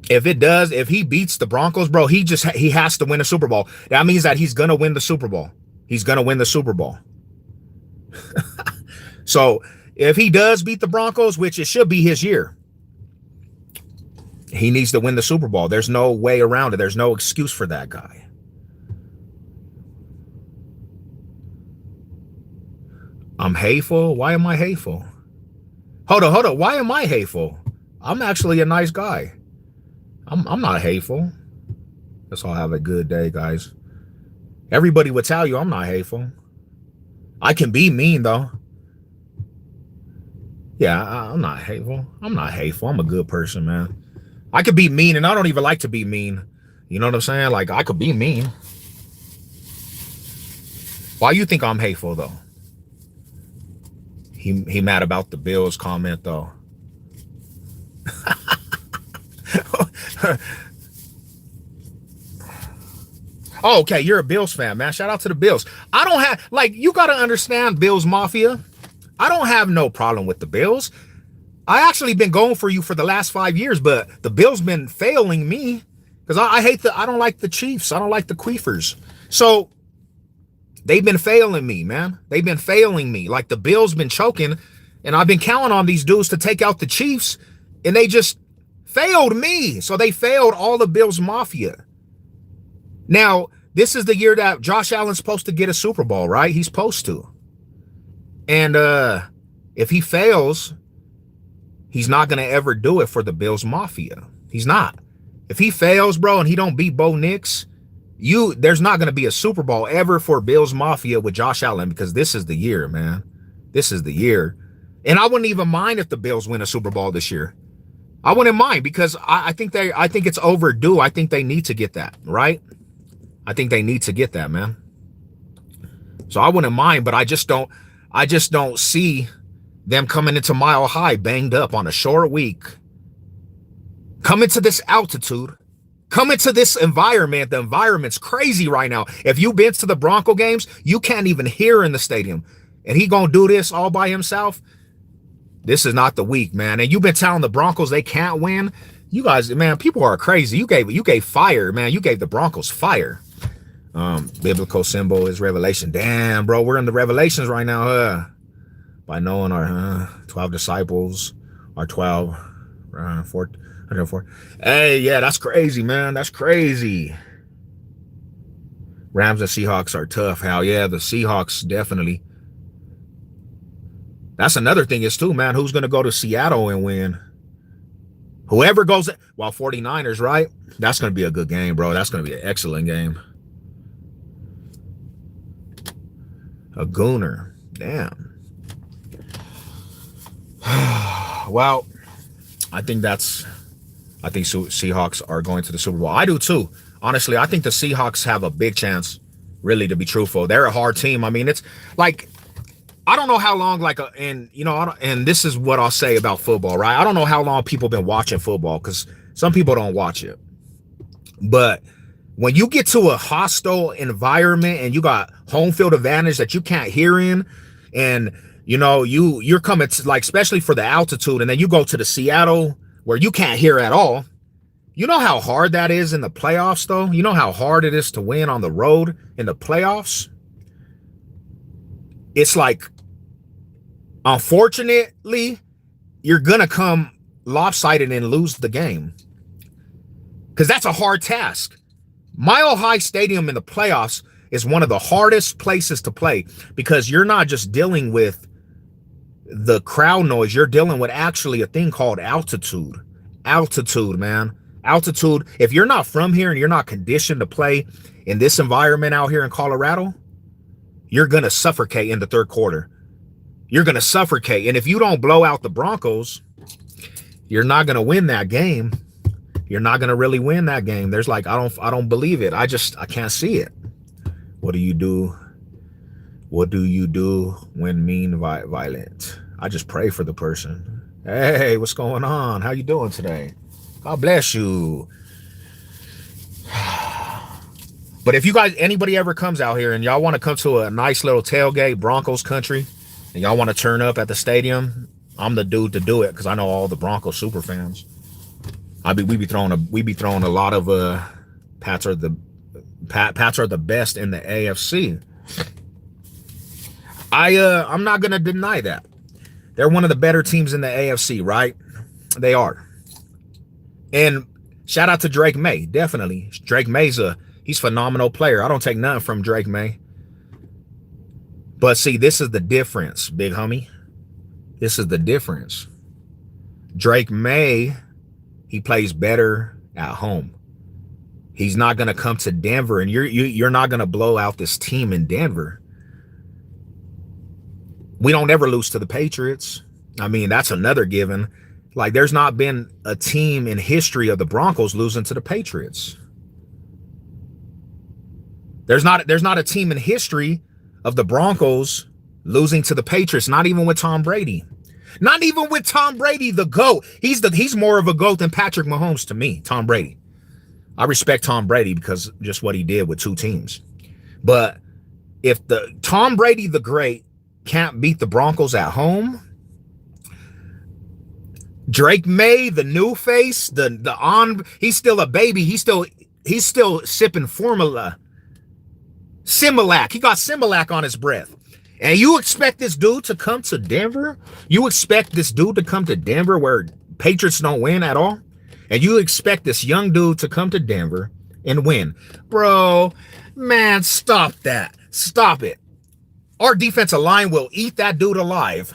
Speaker 2: If it does, if he beats the Broncos, bro, he has to win a Super Bowl. That means that he's gonna win the Super Bowl. He's gonna win the Super Bowl. So if he does beat the Broncos, which it should be his year, he needs to win the Super Bowl. There's no way around it. There's no excuse for that guy. I'm hateful. Why am I hateful? Hold on. Why am I hateful? I'm actually a nice guy. I'm not hateful. Let's all have a good day, guys. Everybody would tell you I'm not hateful. I can be mean, though. Yeah, I'm not hateful. I'm a good person, man. I could be mean, and I don't even like to be mean. You know what I'm saying? Like, I could be mean. Why you think I'm hateful, though? He mad about the Bills comment, though. Oh, okay, you're a Bills fan, man. Shout out to the Bills. I don't have, like, you got to understand, Bills Mafia. I don't have no problem with the Bills. I actually been going for you for the last 5 years, but the Bills been failing me because I don't like the Chiefs. I don't like the Queefers. So they've been failing me, man. They've been failing me. Like, the Bills been choking, and I've been counting on these dudes to take out the Chiefs, and they just failed me. So they failed all the Bills Mafia. Now, this is the year that Josh Allen's supposed to get a Super Bowl, right? He's supposed to. And if he fails, he's not going to ever do it for the Bills Mafia. He's not. If he fails, bro, and he don't beat Bo Nix, there's not going to be a Super Bowl ever for Bills Mafia with Josh Allen, because this is the year, man. This is the year. And I wouldn't even mind if the Bills win a Super Bowl this year. I wouldn't mind, because I think it's overdue. I think they need to get that, right? I think they need to get that, man. So I wouldn't mind, but I just don't see them coming into Mile High banged up on a short week. Coming to this altitude, coming to this environment. The environment's crazy right now. If you've been to the Bronco games, you can't even hear in the stadium. And he gonna do this all by himself? This is not the week, man. And you've been telling the Broncos they can't win. You guys, man, people are crazy. You gave fire, man. You gave the Broncos fire. Biblical symbol is revelation. Damn, bro, we're in the revelations right now, huh? By knowing our 12 disciples, our 12, 404. Hey, yeah, that's crazy, man. That's crazy. Rams and Seahawks are tough. Hell yeah, the Seahawks definitely. That's another thing is too, man. Who's going to go to Seattle and win? Whoever goes, well, 49ers, right? That's going to be a good game, bro. That's going to be an excellent game. A gooner. Damn. Well, I think Seahawks are going to the Super Bowl. I do too. Honestly, I think the Seahawks have a big chance, really, to be truthful. They're a hard team. I mean, it's like, I don't know how long, and this is what I'll say about football, right? I don't know how long people been watching football, because some people don't watch it. But when you get to a hostile environment and you got home field advantage that you can't hear in, and you're coming to, like, especially for the altitude, and then you go to the Seattle where you can't hear at all. You know how hard that is in the playoffs, though? You know how hard it is to win on the road in the playoffs? it's like, unfortunately, you're going to come lopsided and lose the game. Because that's a hard task. Mile High Stadium in the playoffs is one of the hardest places to play because you're not just dealing with the crowd noise. You're dealing with actually a thing called altitude. Altitude, man. Altitude. If you're not from here and you're not conditioned to play in this environment out here in Colorado, you're going to suffocate in the third quarter. You're going to suffocate. And if you don't blow out the Broncos, you're not going to win that game. You're not going to really win that game. There's like, I don't believe it. I can't see it. What do you do? What do you do when mean violent? I just pray for the person. Hey, what's going on? How you doing today? God bless you. But if you guys, anybody ever comes out here and y'all want to come to a nice little tailgate, Broncos country, and y'all want to turn up at the stadium, I'm the dude to do it because I know all the Broncos super fans. We be throwing a lot of Pats are the best in the AFC. I'm not gonna deny that. They're one of the better teams in the AFC, right? They are. And shout out to Drake May, definitely. Drake May's he's a phenomenal player. I don't take nothing from Drake May. But see, this is the difference, big homie. This is the difference. Drake May, he plays better at home. He's not going to come to Denver, and you're not going to blow out this team in Denver. We don't ever lose to the Patriots. I mean, that's another given. Like, there's not been a team in history of the Broncos losing to the Patriots. There's not a team in history of the Broncos losing to the Patriots, not even with Tom Brady. Not even with Tom Brady, the GOAT. He's more of a GOAT than Patrick Mahomes to me, Tom Brady. I respect Tom Brady because just what he did with 2 teams. But if the Tom Brady the Great can't beat the Broncos at home, Drake May, the new face, he's still a baby. He's still sipping formula. Similac. He got Similac on his breath. And you expect this dude to come to Denver? You expect this dude to come to Denver where Patriots don't win at all? And you expect this young dude to come to Denver and win? Bro, man, stop that. Stop it. Our defensive line will eat that dude alive.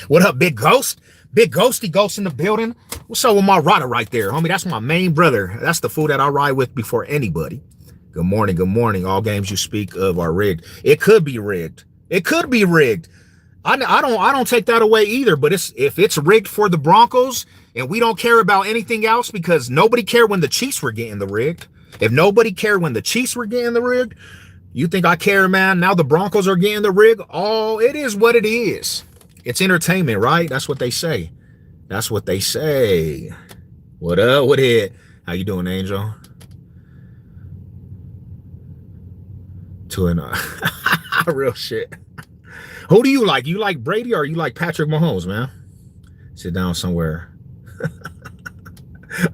Speaker 2: What up, Big Ghost? Big Ghosty Ghost in the building. What's up with my rider right there, homie? That's my main brother. That's the fool that I ride with before anybody. Good morning, good morning. All games you speak of are rigged. It could be rigged. It could be rigged. I don't take that away either. But if it's rigged for the Broncos and we don't care about anything else because nobody cared when the Chiefs were getting the rigged. If nobody cared when the Chiefs were getting the rigged, you think I care, man? Now the Broncos are getting the rig. Oh, it is what it is. It's entertainment, right? That's what they say. That's what they say. What up? What it? How you doing, Angel? Real shit. Who do you like? You like Brady or you like Patrick Mahomes, man? Sit down somewhere.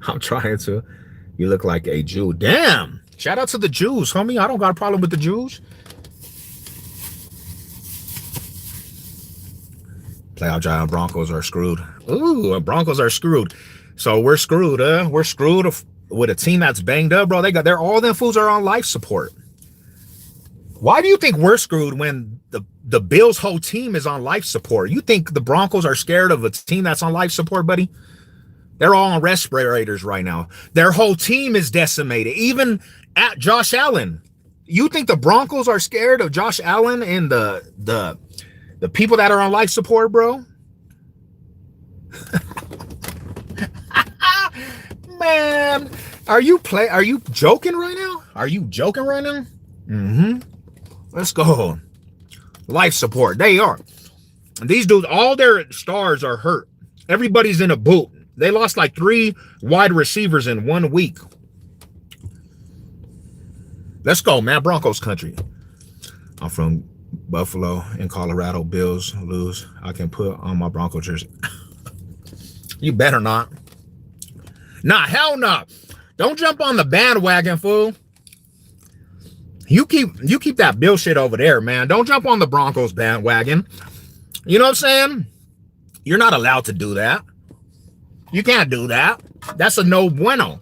Speaker 2: I'm trying to. You look like a Jew. Damn. Shout out to the Jews, homie. I don't got a problem with the Jews. Playoff Giant Broncos are screwed. Ooh, Broncos are screwed. So we're screwed, We're screwed with a team that's banged up, bro. They're all them fools are on life support. Why do you think we're screwed when the Bills' whole team is on life support? You think the Broncos are scared of a team that's on life support, buddy? They're all on respirators right now. Their whole team is decimated. Even at Josh Allen. You think the Broncos are scared of Josh Allen and the people that are on life support, bro? Man, are you joking right now? Are you joking right now? Mm-hmm. Let's go. Life support. They are. These dudes, all their stars are hurt. Everybody's in a boot. They lost like 3 wide receivers in 1 week. Let's go, man. Broncos country. I'm from Buffalo in Colorado. Bills lose. I can put on my Bronco jersey. You better not. Nah, hell no. Don't jump on the bandwagon, fool. You keep that Bill shit over there, man. Don't jump on the Broncos bandwagon. You know what I'm saying? You're not allowed to do that. You can't do that. That's a no bueno.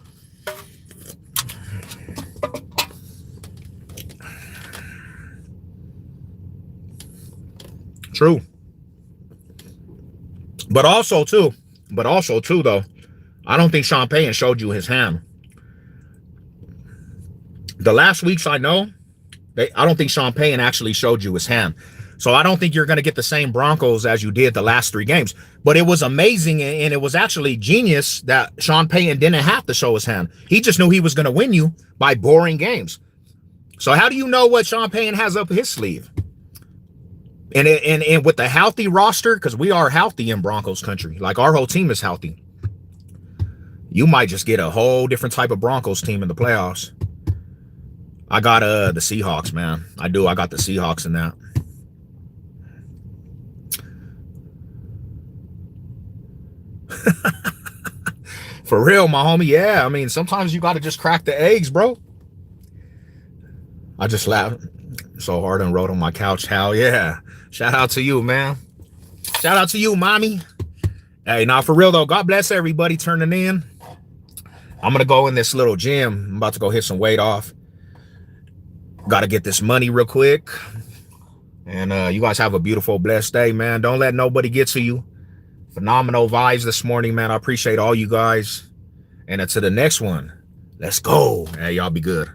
Speaker 2: True. But also too, though, I don't think Sean Payton showed you his hand. The last weeks I know, I don't think Sean Payton actually showed you his hand. So I don't think you're going to get the same Broncos as you did the last 3 games. But it was amazing, and it was actually genius that Sean Payton didn't have to show his hand. He just knew he was going to win you by boring games. So how do you know what Sean Payton has up his sleeve? And with the healthy roster, because we are healthy in Broncos country, like our whole team is healthy, you might just get a whole different type of Broncos team in the playoffs. I got the Seahawks, man. I do. I got the Seahawks in that. For real, my homie. Yeah, I mean, sometimes you got to just crack the eggs, bro. I just laughed so hard and wrote on my couch. Hell yeah. Shout out to you, man. Shout out to you, mommy. Hey, now for real, though, God bless everybody turning in. I'm going to go in this little gym. I'm about to go hit some weight off. Got to get this money real quick. And you guys have a beautiful, blessed day, man. Don't let nobody get to you. Phenomenal vibes this morning, man. I appreciate all you guys. And until the next one, let's go. Hey, y'all be good.